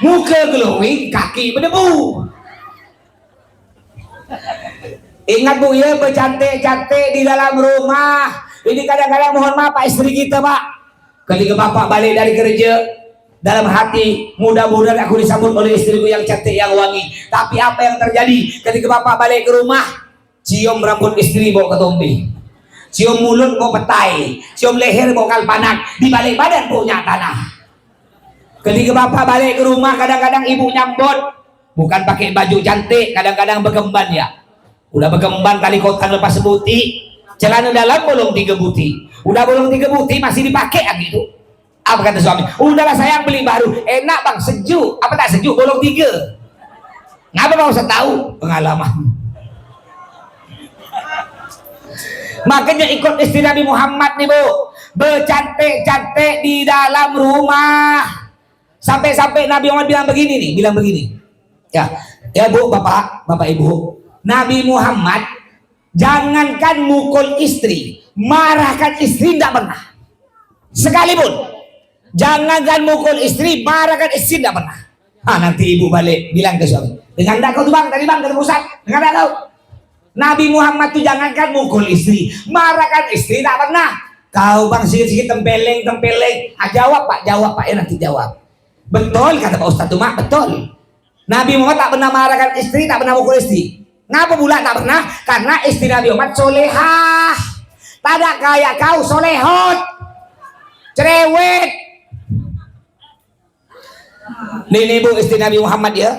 muka glowing, kaki berdebu. Ingat Bu ya, bercantik-cantik di dalam rumah. Ini kadang-kadang mohon maaf Pak istri kita Pak, ketika Bapak balik dari kerja, dalam hati mudah-mudahan aku disambut oleh istriku yang cantik yang wangi. Tapi apa yang terjadi ketika Bapak balik ke rumah? Cium rambut istri bawa ketombe, cium mulut bawa petai, cium leher bawa kalpanak, di balik badan punya tanah. Ketika Bapak balik ke rumah, kadang-kadang ibu nyambut bukan pakai baju cantik, kadang-kadang bergemban ya. Udah bergemban kali kotan lepas sebuti, celana dalam bolong 3 buti, udah bolong 3 buti masih dipakai gitu. Apa kata suami? Udahlah sayang beli baru. Enak Bang, sejuk. Apa tak sejuk? Bolong 3. Ngapa Bang Ustaz tahu? Pengalaman. Makanya ikut istri Nabi Muhammad nih Bu, bercantik-cantik di dalam rumah. Sampai-sampai Nabi Muhammad bilang begini. Ya Bu, Bapak Ibu, Nabi Muhammad jangankan mukul istri, marahkan istri tidak pernah. Sekalipun. Jangankan mukul istri, marahkan istri tidak pernah. Nanti ibu balik bilang ke suami, dengan tak kau tuh Bang, tadi Bang dari pusat, dengan tak kau. Nabi Muhammad tuh jangankan mukul istri, marahkan istri tak pernah. Kau Bang sikit-sikit tempeleng. Jawab Pak ya, nanti jawab. Betul kata Pak Ustadz tuh Mak, betul. Nabi Muhammad tak pernah marahkan istri, tak pernah mukul istri. Ngapa pula tak pernah? Karena istri Nabi Muhammad solehah. Tak kayak kau solehot, cerewet. Ini Bu istri Nabi Muhammad ya.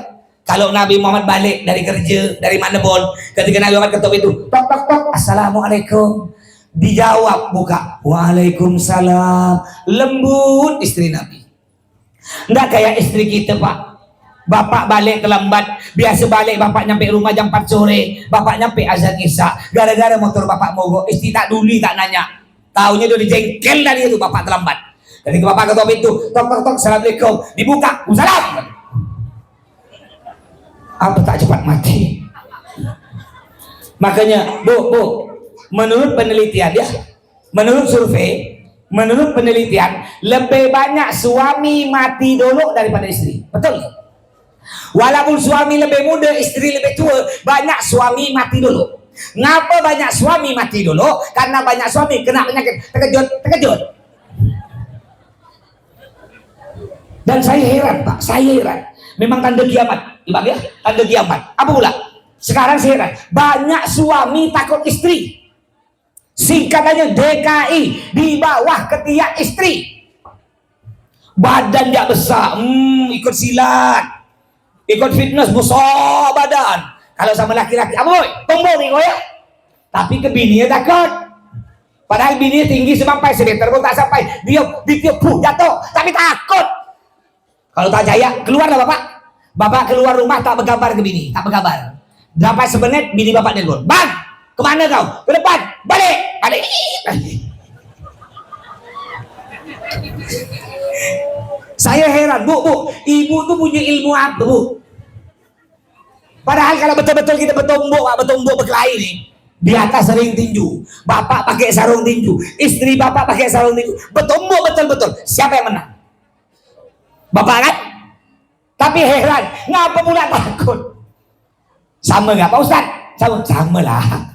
Kalau Nabi Muhammad balik dari kerja, dari mana pun, ketika Nabi Muhammad ketuk itu, tok, assalamualaikum. Dijawab, buka, Waalaikumsalam. Lembut istri Nabi. Enggak kayak istri kita, Pak. Bapak balik terlambat, biasa balik bapak nyampe rumah jam 4 sore, bapak nyampe azan isya, gara-gara motor bapak mogok, istri tak duli, tak nanya, taunya dia dijengkel dari itu bapak terlambat. Jadi bapak ketok pintu, tok tok tok, assalamualaikum, dibuka, salam. Apa tak cepat mati? Makanya, bu, menurut penelitian ya, menurut survei, menurut penelitian, lebih banyak suami mati dulu daripada istri, betul? Walaupun suami lebih muda, istri lebih tua, banyak suami mati dulu. Ngapa banyak suami mati dulu? Karena banyak suami kena penyakit terkejut. Dan saya heran, Pak, saya heran. Memang tanda kiamat, Bang ya, tanda kiamat. Apa pula? Sekarang saya heran, banyak suami takut istri. Singkatannya DKI, di bawah ketiak istri. Badan dia besar, ikut silat. Ikut fitness besar badan. Kalau sama laki-laki, aboy, tombol nih ya. Tapi ke bininya takut. Padahal bininya tinggi sampai semeter pun tak sampai. Dia ditiup, jatuh, tapi takut. Kalau tak jaya, keluarlah bapak. Bapak keluar rumah tak berkabar ke bini, tak berkabar. Dapat sebenarnya bini bapak telepon. Bang, kemana kau? Ke depan, balik. Saya heran, bu, ibu tuh punya ilmu apa, bu? Padahal kalau betul-betul kita bertumbuk berkelahi nih, di atas sering tinju, bapak pakai sarung tinju, istri bapak pakai sarung tinju, bertumbuk betul-betul, siapa yang menang? Bapak kan? Tapi heran, ngapa pula takut? Sama nggak Pak Ustaz? Sama lah.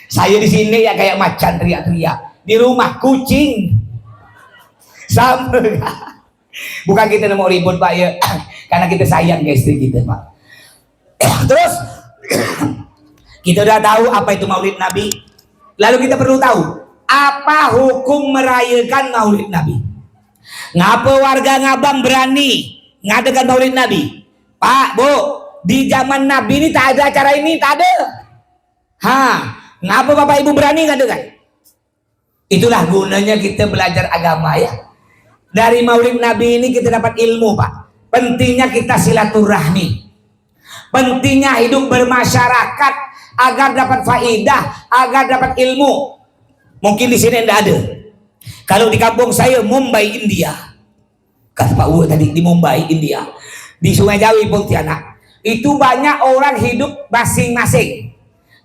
Saya di sini ya kayak macan teriak-teriak, di rumah kucing. Sama nggak? Bukan kita mau ribut Pak ya, karena kita sayang ke istri kita Pak. Terus kita udah tahu apa itu Maulid Nabi. Lalu kita perlu tahu apa hukum merayakan Maulid Nabi. Ngapa warga Ngabang berani ngadakan Maulid Nabi? Pak, Bu, di zaman Nabi ini tak ada acara ini, tak ada. Ngapa Bapak Ibu berani ngadakan? Itulah gunanya kita belajar agama ya. Dari Maulid Nabi ini kita dapat ilmu, Pak. Pentingnya kita silaturahmi. Pentingnya hidup bermasyarakat agar dapat faidah, agar dapat ilmu. Mungkin di sini tidak ada. Kalau di kampung saya Mumbai, India. Kata Pak Uwe tadi di Mumbai, India. Di Sungai Jawi, Pontianak. Itu banyak orang hidup masing-masing.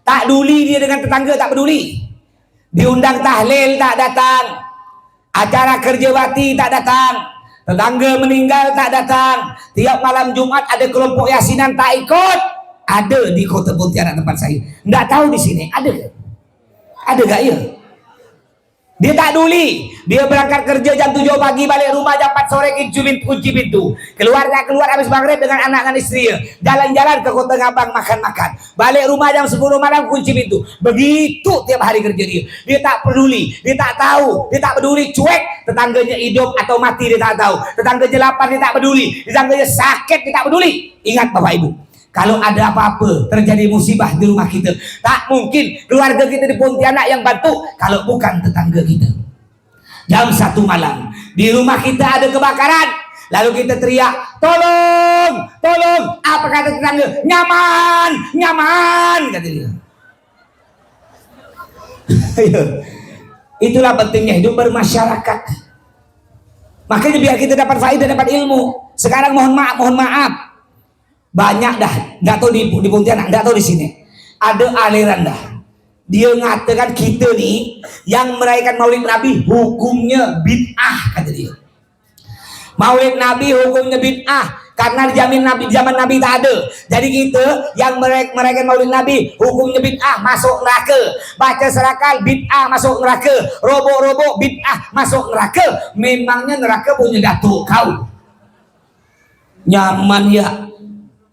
Tak peduli dia dengan tetangga, tak peduli. Diundang tahlil tak datang. Acara kerja bakti tak datang, tetangga meninggal tak datang, tiap malam Jumat ada kelompok yasinan tak ikut. Ada di kota Pontianak tempat saya. Nggak tahu di sini ada gak? Ada gak ya? Dia tak peduli. Dia berangkat kerja jam 7 pagi, balik rumah jam 4 sore, kunci pintu. Keluar habis maghrib dengan anak dan istrinya. Jalan-jalan ke kota Ngabang makan-makan. Balik rumah jam 10 malam, kunci pintu. Begitu tiap hari kerja dia. Dia tak peduli, dia tak tahu, dia tak peduli, cuek. Tetangganya hidup atau mati dia tak tahu. Tetangganya lapar dia tak peduli. Tetangganya sakit dia tak peduli. Ingat Bapak Ibu, kalau ada apa-apa terjadi musibah di rumah kita, tak mungkin keluarga kita di Pontianak yang bantu kalau bukan tetangga kita. Jam 1 malam di rumah kita ada kebakaran, lalu kita teriak, tolong, tolong. Apa kata tetangga? Nyaman, nyaman, kata dia. Itulah pentingnya hidup bermasyarakat. Makanya biar kita dapat faedah, dapat ilmu. Sekarang mohon maaf. Banyak dah, nggak tahu di Pontianak, nggak tahu di sini. Ada aliran dah. Dia mengatakan kita nih yang merayakan Maulid Nabi hukumnya bid'ah, kata dia. Maulid Nabi hukumnya bid'ah karena dijamin Nabi zaman Nabi tak ada. Jadi kita yang merayakan Maulid Nabi hukumnya bid'ah, masuk neraka. Baca serakal bid'ah, masuk neraka. Robok-robok bid'ah, masuk neraka. Memangnya neraka punya datuk kau. Nyaman ya.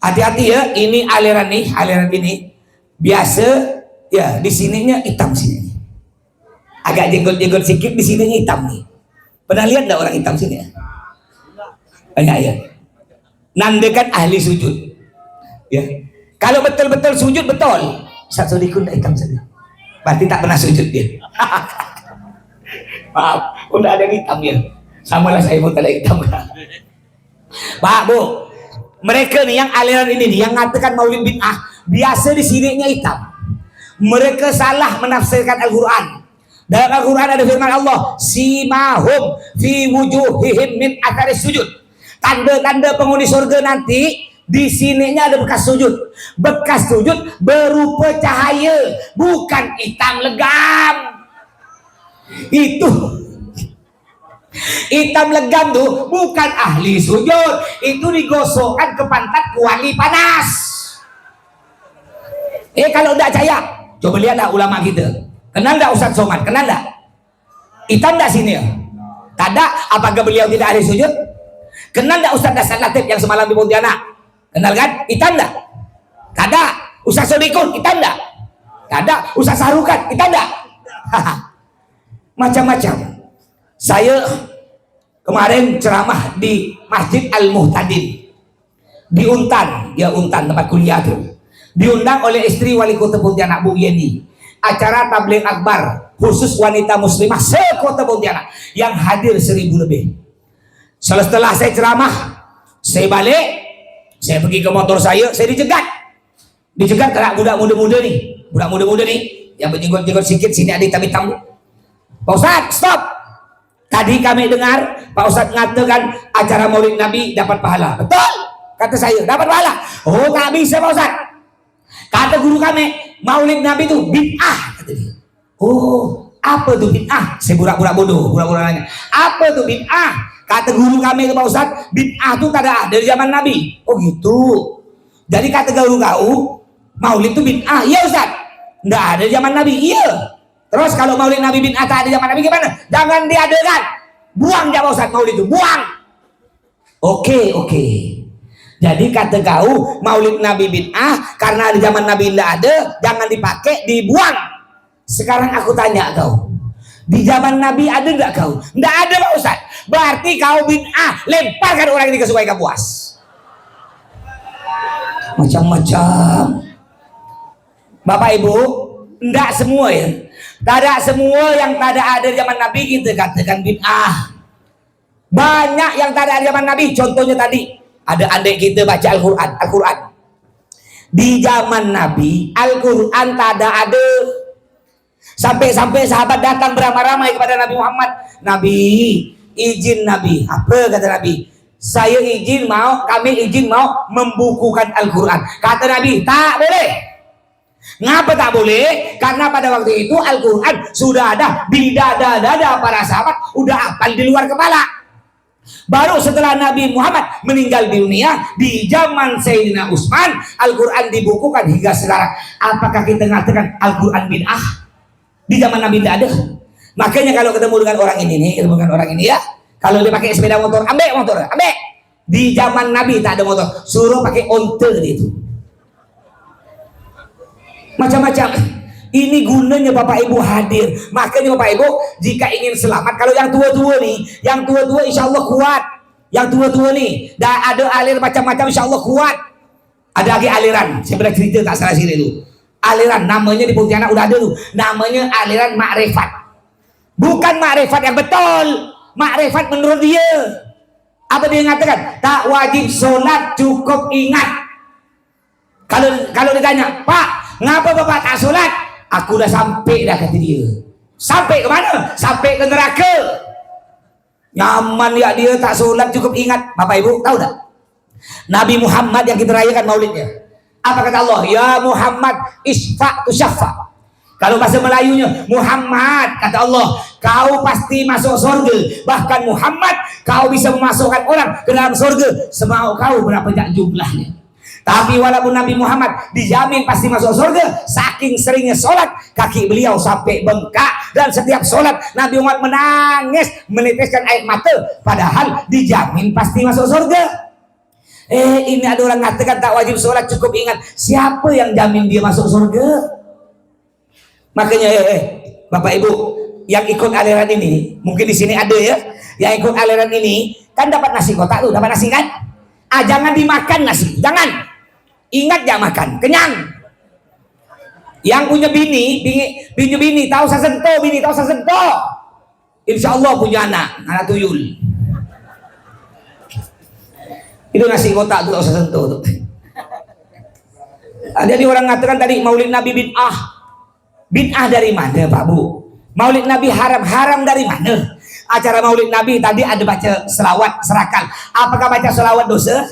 Hati-hati ya, ini aliran ini biasa ya, di sininya hitam sini. Agak jenggot-jenggot sedikit, di sininya hitam nih. Pernah lihat enggak orang hitam sini ya? Banyak ya. Nandakan ahli sujud. Ya. Kalau betul-betul sujud betul. Satu dikun hitam saja. Berarti tak pernah sujud dia. Maaf, udah ada yang hitam ya. Sama lah saya mau tanda hitam. Pak Bu, mereka nih yang aliran ini nih yang mengatakan maulid bid'ah, biasa di sininya hitam. Mereka salah menafsirkan Al-Quran. Dalam Al-Quran ada firman Allah, simahum fi wujuhihim min athari sujud. Tanda-tanda penghuni surga nanti di sininya ada bekas sujud. Bekas sujud berupa cahaya, bukan hitam legam. Itu hitam legam tuh bukan ahli sujud, itu digosokkan ke pantat kuali panas. Kalau tidak percaya, coba lihatlah ulama kita. Kenal tidak Ustaz Somad? Kenal tidak? Hitam tidak sini? Tak ada. Apakah beliau tidak ahli sujud? Kenal tidak Ustaz Dasar Latif yang semalam di Pontianak? Kenal kan? Hitam tidak? Tak ada. Ustaz Sodikun? Hitam tidak? Tak ada. Ustaz Sarukan? Hitam tidak? Macam-macam. Saya kemarin ceramah di Masjid Al-Muhtadin di Untan, ya Untan tempat kuliah tuh. Diundang oleh istri wali kota Pontianak Bu Yeni. Acara tabligh akbar khusus wanita muslimah sekota Pontianak yang hadir 1.000 lebih. Setelah saya ceramah, saya balik, saya pergi ke motor saya dicegat karena budak muda-muda nih, yang berjenggot-jenggot sikit, sini ada hitam-hitam. Pak Ustadz, stop. Tadi kami dengar Pak Ustadz mengatakan acara maulid Nabi dapat pahala. Betul, kata saya, dapat pahala. Oh, tak bisa Pak Ustadz. Kata guru kami, maulid Nabi itu bid'ah, kata dia. Oh, apa itu bid'ah? Saya pura-pura bodoh, pura-pura nanya. Apa itu bid'ah? Kata guru kami itu Pak Ustadz, bid'ah itu tak ada dari zaman Nabi. Oh gitu. Jadi kata guru kau, maulid itu bid'ah. Iya Ustadz, tidak ada dari zaman Nabi. Iya. Terus kalau maulid Nabi bid'ah tak ada zaman Nabi gimana? Jangan diadakan. Buang ya Pak Ustadz maulid itu, buang. Oke. Jadi kata kau maulid Nabi bid'ah karena di zaman Nabi tidak ada, jangan dipakai, dibuang. Sekarang aku tanya kau, di zaman Nabi ada tidak kau? Tidak ada Pak Ustaz. Berarti kau bid'ah, lemparkan orang ini ke sungai Kapuas. Macam-macam. Bapak Ibu, tidak semua ya. Tidak semua yang tidak ada di zaman Nabi kita katakan bid'ah. Banyak yang tidak ada di zaman Nabi. Contohnya tadi ada adik kita baca Al-Quran. Di zaman Nabi Al-Quran tak ada. Sampai-sampai sahabat datang beramai-ramai kepada Nabi Muhammad. Nabi, izin Nabi. Apa kata Nabi? Kami izin mau membukukan Al-Quran. Kata Nabi, tak boleh. Ngapa tak boleh? Karena pada waktu itu Al-Quran sudah ada di dada-dada para sahabat, udah hafal di luar kepala. Baru setelah Nabi Muhammad meninggal di dunia, di zaman Sayyidina Utsman, Al-Quran dibukukan hingga sekarang. Apakah kita mengatakan Al-Quran bid'ah? Di zaman Nabi tidak ada. Makanya kalau ketemu dengan orang ini ya, kalau dia pakai sepeda motor, ambil. Di zaman Nabi tak ada motor, suruh pakai ontel itu. Macam-macam. Ini gunanya Bapak Ibu hadir. Makanya Bapak Ibu jika ingin selamat, kalau yang tua-tua insya Allah kuat. Yang tua-tua nih, ada aliran macam-macam insya Allah kuat. Ada lagi aliran, saya pernah cerita tak salah sini itu. Aliran namanya di Pontianak udah ada tuh. Namanya aliran Ma'rifat. Bukan Ma'rifat yang betul. Ma'rifat menurut dia. Apa dia mengatakan? Tak wajib sholat, cukup ingat. Kalau ditanya, Pak, ngapa Bapak tak sholat? Aku udah sampai dah, kata dia. Sampai ke mana? Sampai ke neraka. Nyaman ya dia tak sholat cukup ingat. Bapak Ibu tahu tak? Nabi Muhammad yang kita rayakan maulidnya. Apa kata Allah? Ya Muhammad isfa' tu syafa'. Kalau bahasa Melayunya, Muhammad kata Allah, kau pasti masuk surga. Bahkan Muhammad, kau bisa memasukkan orang ke dalam surga semau kau berapa jumlahnya. Tapi walaupun Nabi Muhammad dijamin pasti masuk surga, saking seringnya sholat, kaki beliau sampai bengkak. Dan setiap sholat Nabi Muhammad menangis, meneteskan air mata. Padahal dijamin pasti masuk surga. Ini ada orang mengatakan tak wajib sholat, cukup ingat. Siapa yang jamin dia masuk surga? Makanya Bapak Ibu yang ikut aliran ini, mungkin di sini ada ya, yang ikut aliran ini kan dapat nasi kotak tuh, dapat nasi kan? Jangan dimakan nasi, jangan. Ingat jangan makan, kenyang. Yang punya bini tahu sasentuh, bini tahu sasentuh. Insya Allah punya anak tuyul. Itu nasi kotak tuh tahu sasentuh tuh. Ada di orang ngatakan tadi Maulid Nabi bid'ah. Bid'ah dari mana Pak Bu? Maulid Nabi haram dari mana? Acara Maulid Nabi tadi ada baca selawat serakal. Apakah baca selawat dosa?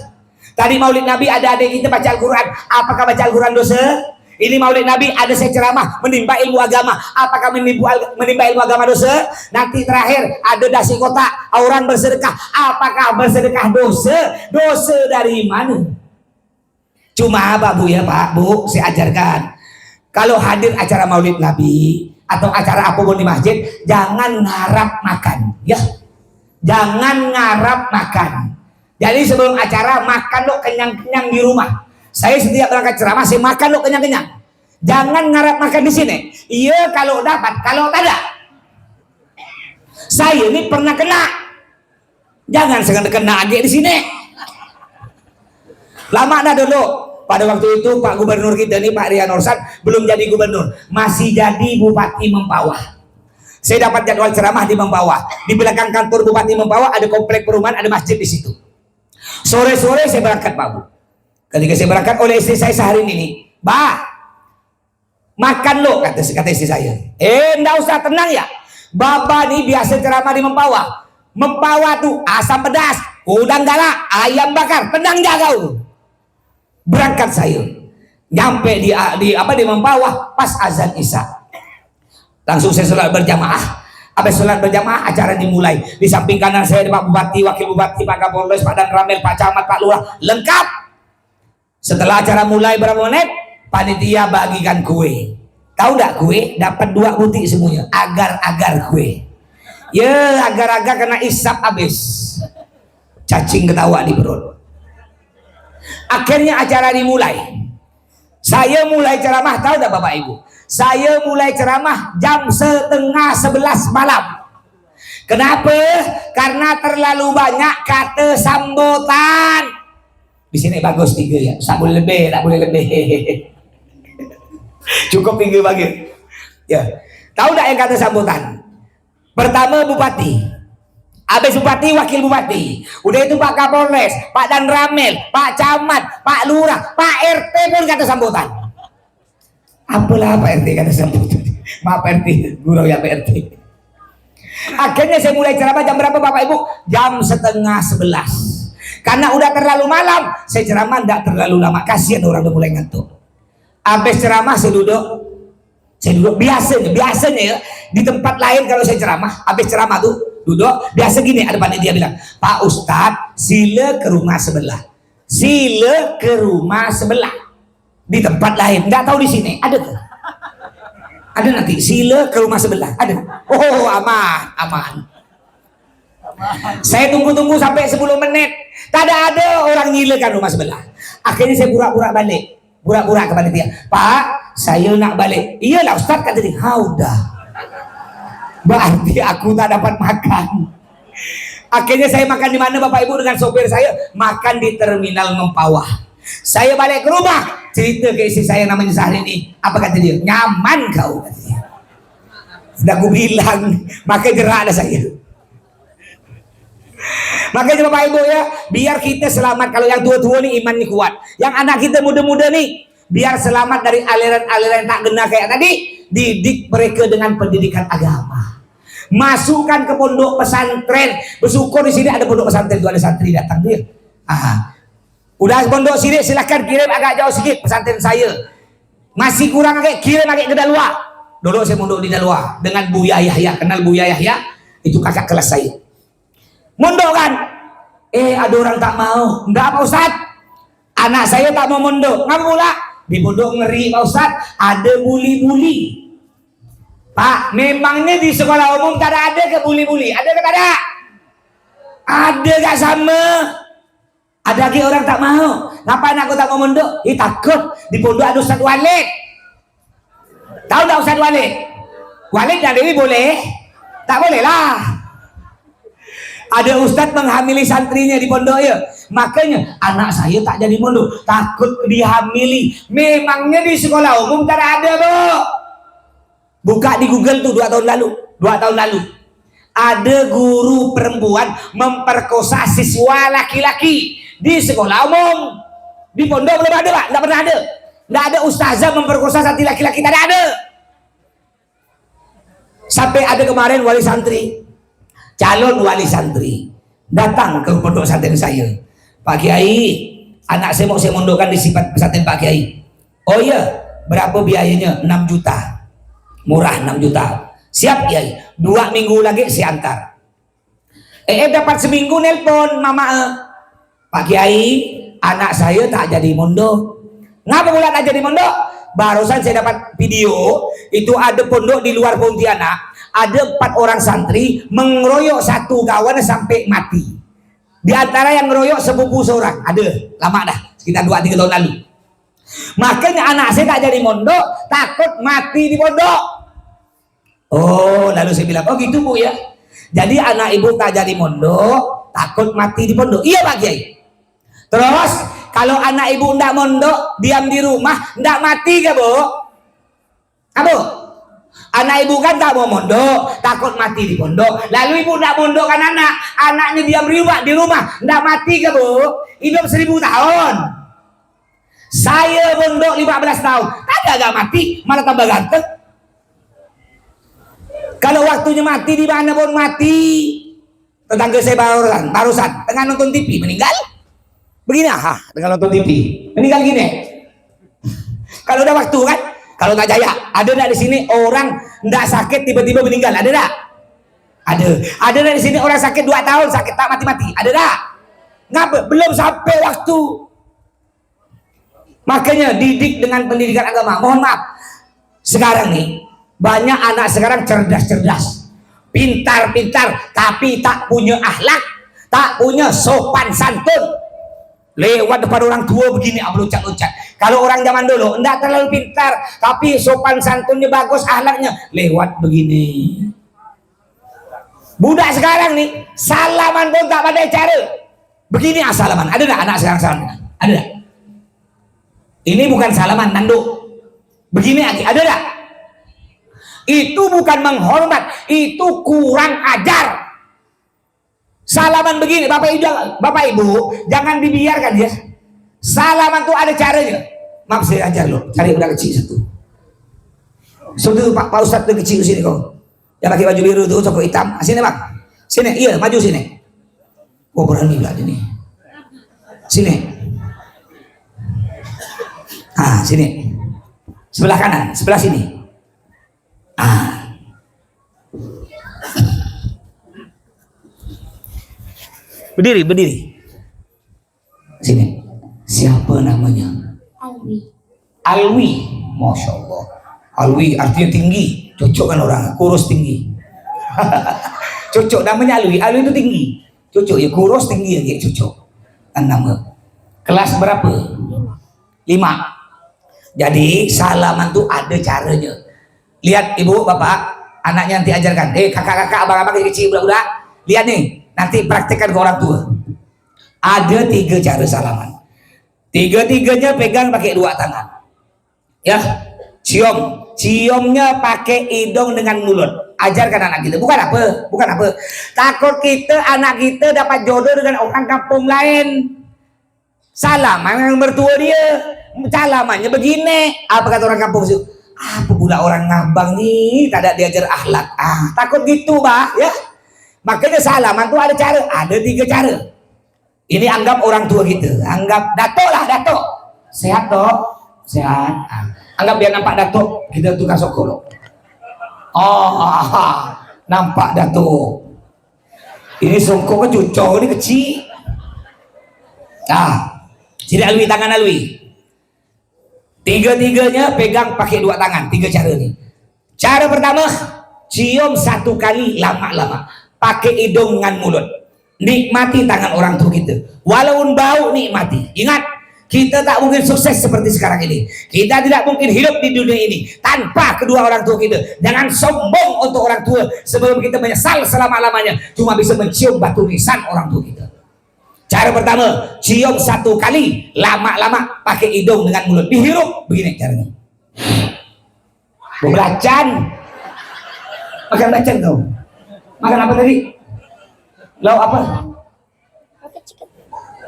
Tadi Maulid Nabi ada adik kita baca Al-Quran. Apakah baca Al-Quran dosa? Ini Maulid Nabi ada saya ceramah menimba ilmu agama. Apakah menimba ilmu agama dosa? Nanti terakhir ada dasi kotak orang bersedekah. Apakah bersedekah dosa? Dosa dari mana? Cuma Pak Bu ya Pak Bu, saya ajarkan. Kalau hadir acara Maulid Nabi atau acara apapun di masjid, jangan ngarap makan, ya. Jangan ngarap makan. Jadi sebelum acara makan lo kenyang-kenyang di rumah. Saya setiap berangkat ceramah saya makan lo kenyang-kenyang. Jangan ngarap makan di sini. Iya kalau dapat, kalau tidak. Saya ini pernah kena. Jangan sengaja kena adik di sini. Lama dah dulu. Pada waktu itu Pak Gubernur kita ini Pak Rian Orsan belum jadi gubernur, masih jadi Bupati Mempawah. Saya dapat jadwal ceramah di Mempawah. Di belakang kantor Bupati Mempawah ada komplek perumahan, ada masjid di situ. Sore-sore saya berangkat Pak Bu. Ketika saya berangkat oleh istri saya sehari ini, Mbak, makan lo kata istri saya. Enggak usah, tenang ya. Bapak nih biasa ceramah di Mempawah. Mempawah tuh asam pedas, udang galak, ayam bakar, tenang jaga kau. Berangkat saya, nyampe di Mempawah pas azan Isya. Langsung saya sholat berjamaah. Habis sholat berjamaah acara dimulai. Di samping kanan saya ada Pak Bupati, Wakil Bupati, Pak Kapolres, Pak Dan Ramil, Pak Camat, Pak Lurah, lengkap. Setelah acara mulai berapa menit, panitia bagikan kue. Tahu nggak kue? Dapat 2 butik semuanya. Agar-agar kue. Ya agar-agar kena isap habis. Cacing ketawa di perut. Akhirnya acara dimulai. Saya mulai ceramah, tahu tak Bapak Ibu? Saya mulai ceramah jam 10:30 malam. Kenapa? Karena terlalu banyak kata sambutan. Di sini bagus 3 ya. Tak boleh lebih, tak boleh lebih. Cukup 3 bagi. Ya. Tahu tak yang kata sambutan? Pertama Bupati. Habis Bupati, Wakil Bupati. Udah itu Pak Kapolres, Pak Dan Ramil, Pak Camat, Pak Lurah, Pak RT pun kata sambutan. Apalah Pak RT kata sambutan. Maaf Pak RT, gurau ya Pak RT. Akhirnya saya mulai ceramah jam berapa Bapak Ibu? Jam 10:30. Karena udah terlalu malam, saya ceramah tidak terlalu lama. Kasihan orang udah mulai ngantuk. Habis ceramah saya duduk biasanya ya di tempat lain kalau saya ceramah, habis ceramah tuh duduk biasa gini, ada panitia bilang, Pak Ustadz sila ke rumah sebelah, sila ke rumah sebelah. Di tempat lain nggak tahu, di sini ada tuh, ada nanti sila ke rumah sebelah ada. Oh aman. Saya tunggu sampai 10 menit, tak ada orang ngilekan rumah sebelah. Akhirnya saya pura-pura ke panitia, Pak saya nak balik. Iyalah Ustaz kata dia. Udah. Berarti aku tak dapat makan. Akhirnya saya makan di mana Bapak Ibu dengan sopir saya? Makan di terminal Mempawah. Saya balik ke rumah, cerita ke istri saya namanya Syahrini. Apa kata dia? Nyaman kau kata dia. Sudah aku bilang, maka gerak dah saya. Makanya Bapak Ibu ya, biar kita selamat. Kalau yang tua-tua nih imannya kuat, yang anak kita muda-muda nih biar selamat dari aliran-aliran tak gena kayak tadi, didik mereka dengan pendidikan agama. Masukkan ke pondok pesantren. Bersyukur di sini ada pondok pesantren, itu ada santri datang dia. Udah pondok sini silahkan kirim agak jauh sedikit pesantren saya. Masih kurang agak kirim agak ke Dalwa. Dulu saya mondok di Dalwa dengan Buya Yahya. Kenal Buya Yahya? Itu kakak kelas saya. Mondok kan? Ada orang tak mau. Enggak Pak Ustaz, anak saya tak mau mondok. Ngapa pula? Di pondok ngeri Pak Ustaz, ada buli-buli. Pak, memangnya di sekolah umum tak ada ke buli-buli? Ada ke tak ada? Ada gak sama? Ada lagi orang tak mau. Ngapain aku tak mau mondok? Takut di pondok ada Ustaz Walid. Tahu tak Ustaz Walid? Walid dan Dewi boleh? Tak boleh lah. Ada ustadz menghamili santrinya di pondok ya. Makanya anak saya tak jadi mondok, takut dihamili. Memangnya di sekolah umum tak ada, Bu. Buka di Google tuh 2 tahun lalu. 2 tahun lalu. Ada guru perempuan memperkosa siswa laki-laki di sekolah umum. Di pondok belum ada, Pak. Tidak pernah ada. Tidak ada ustazah memperkosa santri laki-laki. Tidak ada. Sampai ada kemarin wali santri, calon wali santri datang ke pondok pesantren saya. Pak Kiai, anak saya mau saya mondokkan di sifat pesantren Pak Kiai. Oh iya, berapa biayanya? 6 juta. Murah, 6 juta. Siap Kiai, 2 minggu lagi saya antar. Dapat seminggu nelpon mama, Pak Kiai, anak saya tak jadi mondok. Ngapa pula tak jadi mondok? Barusan saya dapat video, itu ada pondok di luar Pontianak, ada 4 orang santri mengeroyok satu kawan sampai mati. Di antara yang ngeroyok sepupu seorang, ada, lama dah, sekitar 2-3 tahun lalu. Makanya anak saya tak jadi mondok, takut mati di pondok. Oh, lalu saya bilang, oh gitu Bu ya. Jadi anak ibu tak jadi mondok, takut mati di pondok. Iya Pak Kiai. Terus kalau anak ibu ndak mondok, diam di rumah, ndak mati ke Bu? Apa? Anak ibu kan tak mau mondok, takut mati di pondok. Lalu ibu ndak mondokkan anaknya diam di rumah, ndak mati ke Bu? Hidup 1000 tahun. Saya mondok 15 tahun, agak mati, malah tambah ganteng. Kalau waktunya mati di mana pun mati. Tetangga saya barusan tengah nonton TV meninggal. Begini dengan nonton TV meninggal gini. Kalau udah waktu kan, kalau nggak jaya, ada nggak di sini orang nggak sakit tiba-tiba meninggal? Ada nggak? Ada nggak di sini orang sakit 2 tahun sakit tak mati-mati? Ada nggak? Ngapa? Belum sampai waktu. Makanya didik dengan pendidikan agama. Mohon maaf, sekarang nih banyak anak sekarang cerdas-cerdas, pintar-pintar, tapi tak punya akhlak, tak punya sopan santun. Lewat depan orang tua begini, loncat-loncat. Kalau orang zaman dulu enggak terlalu pintar, tapi sopan santunnya bagus, akhlaknya, lewat begini. Budak sekarang nih, salaman pun tak pada cara. Begini salaman. Ada enggak anak sekarang salaman? Ada enggak? Ini bukan salaman nanduk. Begini ada enggak? Itu bukan menghormat, itu kurang ajar. Salaman begini, Bapak Ibu, jangan dibiarkan ya. Salaman tuh ada caranya. Maaf saya ajar loh, cari udah kecil satu. Sudah Pak Ustadz tuh kecil sini kok. Yang pakai baju biru tuh, cokok hitam. Sini Bang, sini, iya maju sini. Oh berani lah ini. Sini. Sini. Sebelah kanan, sebelah sini. Berdiri. Sini. Siapa namanya? Alwi. Masya Allah. Alwi artinya tinggi. Cocok kan orang, kurus tinggi. Cocok namanya Alwi. Alwi itu tinggi. Cocok ya, kurus tinggi ya, cocok. Kan nama. Kelas berapa? 5. Jadi salaman tuh ada caranya. Lihat ibu, bapak, anaknya nanti ajarkan. Kakak-kakak, abang-abang kecil, budak-budak. Lihat nih, nanti praktekkan ke orang tua. Ada 3 cara salaman. 3-tiganya pegang pakai 2 tangan. Ya, ciumnya pakai hidung dengan mulut. Ajarkan anak kita. Bukan apa. Takut anak kita dapat jodoh dengan orang kampung lain. Salaman yang mertua dia. Salamannya begini. Apa kata orang kampung itu? Apa pula orang ngabang nih, tak ada diajar akhlak. Takut gitu, Pak, ya. Makanya salaman tuh ada cara, ada 3 cara. Ini anggap orang tua gitu, anggap datuk lah, datuk. Sehat toh? Sehat. Anggap dia nampak datuk, kita tukang sokolo. Nampak datuk. Ini songkok cucok, ini kecil. Sini Alwi, tangan Alwi. 3-tiganya pegang pakai 2 tangan. 3 cara nih. Cara pertama, cium 1 kali lama-lama, pakai hidung dengan mulut. Nikmati tangan orang tua kita. Walaupun bau nikmati. Ingat, Kita tak mungkin sukses seperti sekarang ini. Kita tidak mungkin hidup di dunia ini tanpa kedua orang tua kita. Jangan sombong untuk orang tua sebelum kita menyesal selama-lamanya. Cuma bisa mencium batu nisan orang tua kita. Cara pertama, cium 1 kali, lama-lama pakai hidung dengan mulut. Dihirup, begini caranya. Belacan. Makan belacan kau. Makan apa tadi? Lauk apa? Rocket chicken.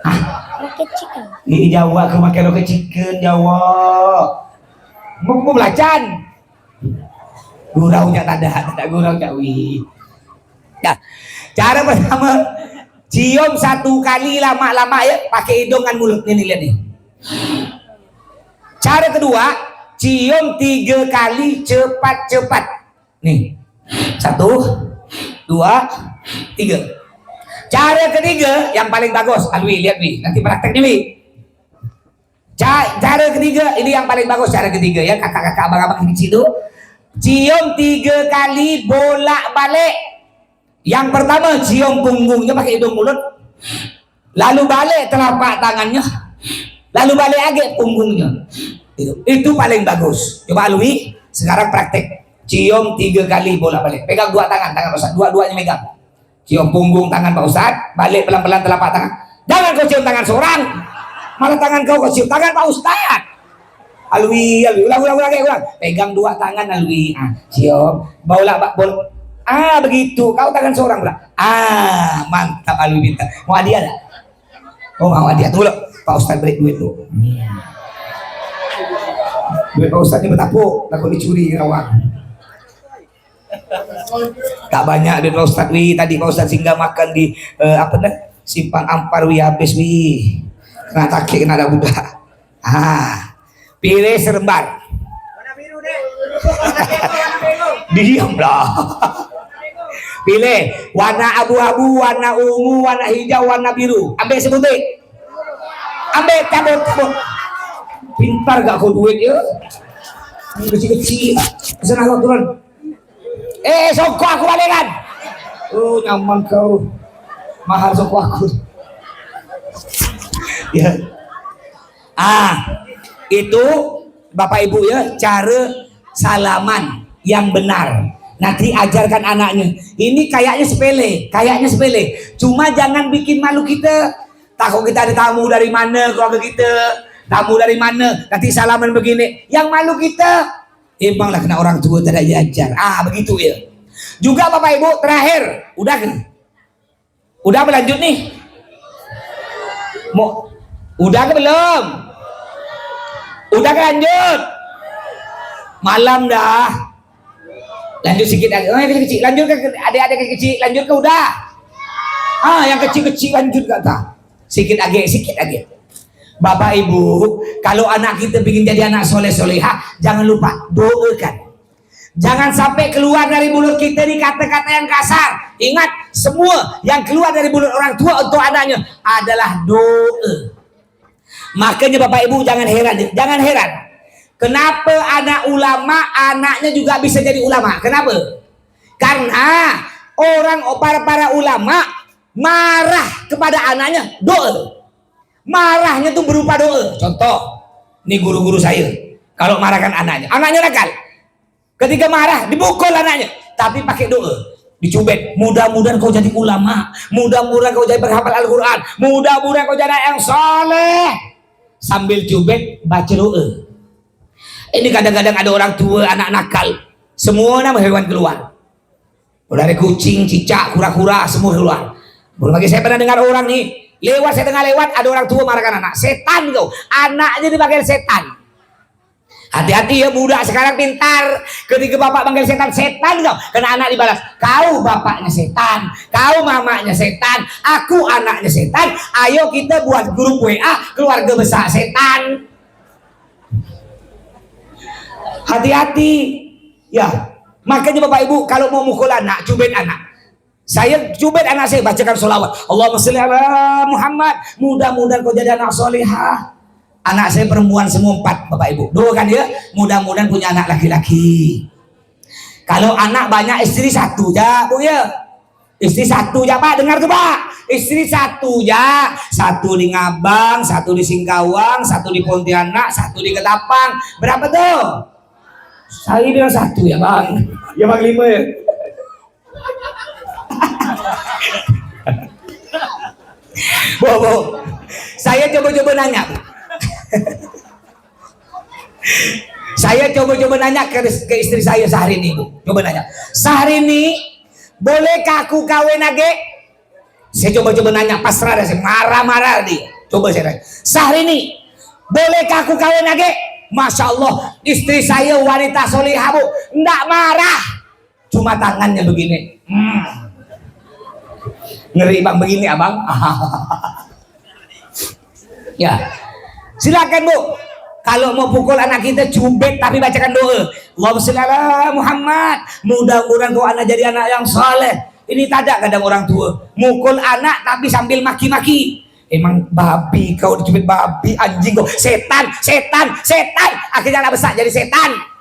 Hah? Rocket chicken. Di Jawa aku makan rocket chicken Jawa. Mau belacan. Guraunya tak ada gurau cawi. Nah, cara pertama cium 1 kali lama-lama ya, pakai hidung dan mulut. Nih lihat nih. Cara kedua, cium 3 kali cepat-cepat. Nih. 1, 2, 3. Cara ketiga yang paling bagus, Alwi lihat Wi, nanti prakteknya Wi. Cara ketiga ini yang paling bagus, cara ketiga ya, kakak-kakak abang-abang kecil itu cium 3 kali bolak-balik. Yang pertama cium punggungnya pakai hidung mulut, lalu balik telapak tangannya, lalu balik lagi punggungnya. Itu paling bagus. Coba Alwi sekarang praktek. Cium 3 kali bolak-balik. Pegang 2 tangan Pak Ustadz, dua-duanya megang. Cium punggung tangan Pak Ustadz, balik pelan-pelan telapak tangan. Jangan kau cium tangan seorang, malah tangan kau cium tangan Pak Ustadz. Alwi, ulang. Pegang 2 tangan Alwi. Cium, bolak. Begitu. Kau tangan seorang pula. Mantap Alwi minta. Mau hadiah tak? Oh mau hadiah. Tunggu Pak Ustadz beri duit tuh. Duit Pak Ustadz ini bertapuk, takut dicuri orang. Tak banyak duit Pak Ustadz Wi. Tadi Pak Ustadz singgah makan di Simpang Ampar Wi, habis Wi. Kena takik, kena ada budak. Pilih serembar. Warna biru deh. Diam dah. Pilih warna abu-abu, warna ungu, warna hijau, warna biru. Ambil sebutnya. Ambil cabut. Pintar gak kau duit ya? Kecil-kecil. Pesan aku turun. Songkok aku balikan. Oh nyaman kau. Mahal songkok aku. Ya. Itu Bapak Ibu ya, cara salaman yang benar. Nanti ajarkan anaknya. Ini kayaknya sepele. Cuma jangan bikin malu kita. Takut kita ada tamu dari mana, keluarga kita. Tamu dari mana, nanti salaman begini. Yang malu kita. Emanglah kena orang tua tidak diajar. Begitu ya. Juga Bapak Ibu terakhir, udah berlanjut nih. Udah ke belum? Udah ke lanjut? Malam dah. Lanjut sedikit lagi. Yang kecil, lanjut ke adik-adik kecil, lanjut ke udah. Yang kecil lanjut kata. Sedikit lagi. Bapak Ibu, kalau anak kita ingin jadi anak soleh-solehah, jangan lupa doakan. Jangan sampai keluar dari mulut kita di kata-kata yang kasar. Ingat, semua yang keluar dari mulut orang tua untuk anaknya adalah doa. Makanya Bapak Ibu jangan heran. Kenapa anak ulama anaknya juga bisa jadi ulama? Kenapa? Karena para ulama marah kepada anaknya doa. Marahnya tuh berupa doa. Contoh, nih guru-guru saya kalau marahkan anaknya nakal. Ketika marah dipukul anaknya, tapi pakai doa, dicubit. Mudah-mudahan kau jadi ulama, mudah-mudahan kau jadi penghafal Al-Quran, mudah-mudahan kau jadi yang soleh. Sambil cubit baca doa. Ini kadang-kadang ada orang tua anak nakal, semua nama hewan keluar. Dari kucing, cicak, kura-kura semua keluar. Belum lagi saya pernah dengar orang nih. Saya tengah lewat ada orang tua marahkan anak. Setan kau, anaknya dipanggil setan. Hati-hati ya budak sekarang pintar. Ketika bapak panggil setan kau. Karena anak dibalas, kau bapaknya setan, kau mamanya setan, aku anaknya setan. Ayo kita buat grup WA keluarga besar setan. Hati-hati ya. Makanya Bapak Ibu kalau mau mukul anak, cubit anak. Saya cubit anak saya, bacakan sholawat. Allahumma sholli ala Muhammad. Mudah-mudahan kau jadi anak solehah. Anak saya perempuan semua 4 Bapak Ibu. Doakan ya, mudah-mudahan punya anak laki-laki. Kalau anak banyak istri 1 ya Bu ya. Istri satu ya Pak, dengar tuh Pak. Istri satu ya, satu di Ngabang, satu di Singkawang, satu di Pontianak, satu di Ketapang. Berapa tuh? Saya bilang satu ya Bang. Ya Bang 5 ya. Bu, saya coba-coba nanya. Saya coba-coba nanya ke istri saya sehari ini Bu. Coba nanya. Sehari ini bolehkah aku kawin lagi? Saya coba-coba nanya pasrah saya marah-marah dia. Coba saya tanya. Sehari ini bolehkah aku kawin lagi? Masya Allah, istri saya wanita solihah Bu, enggak marah. Cuma tangannya begini. Ngeri Bang begini Abang. Ya. Silakan Bu. Kalau mau pukul anak kita cubit tapi bacakan doa. Allahumma sholli ala Muhammad. Mudah-mudahan kau anak jadi anak yang saleh. Ini tak kadang orang tua mukul anak tapi sambil maki-maki. Emang babi kau, dicubit babi, anjing kau, setan. Akhirnya anak besar jadi setan.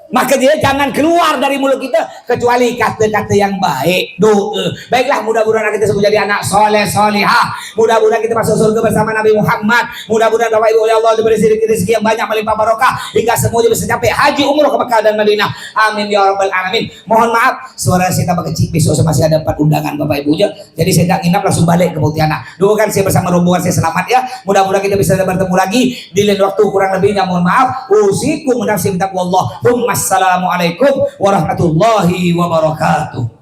Maka dia jangan keluar dari mulut kita kecuali kata-kata yang baik, doa. Baiklah, mudah-mudahan kita semua jadi anak soleh solihah. Mudah-mudahan kita masuk surga bersama Nabi Muhammad. Mudah-mudahan Bapak Ibu oleh Allah diberi rezeki yang banyak melimpah barokah hingga semuanya bisa sampai haji umroh ke Mekah dan Madinah. Amin ya rabbal alamin. Mohon maaf suara saya tambah kecil, besok saya masih ada 4 undangan Bapak Ibu ya. Jadi saya tidak nginap langsung balik ke Pontianak. Doakan saya bersama rombongan saya selamat ya. Mudah-mudahan kita bisa bertemu lagi di lain waktu, kurang lebihnya mohon maaf. Usikum nafsi bitaqwallah. Assalamualaikum warahmatullahi wabarakatuh.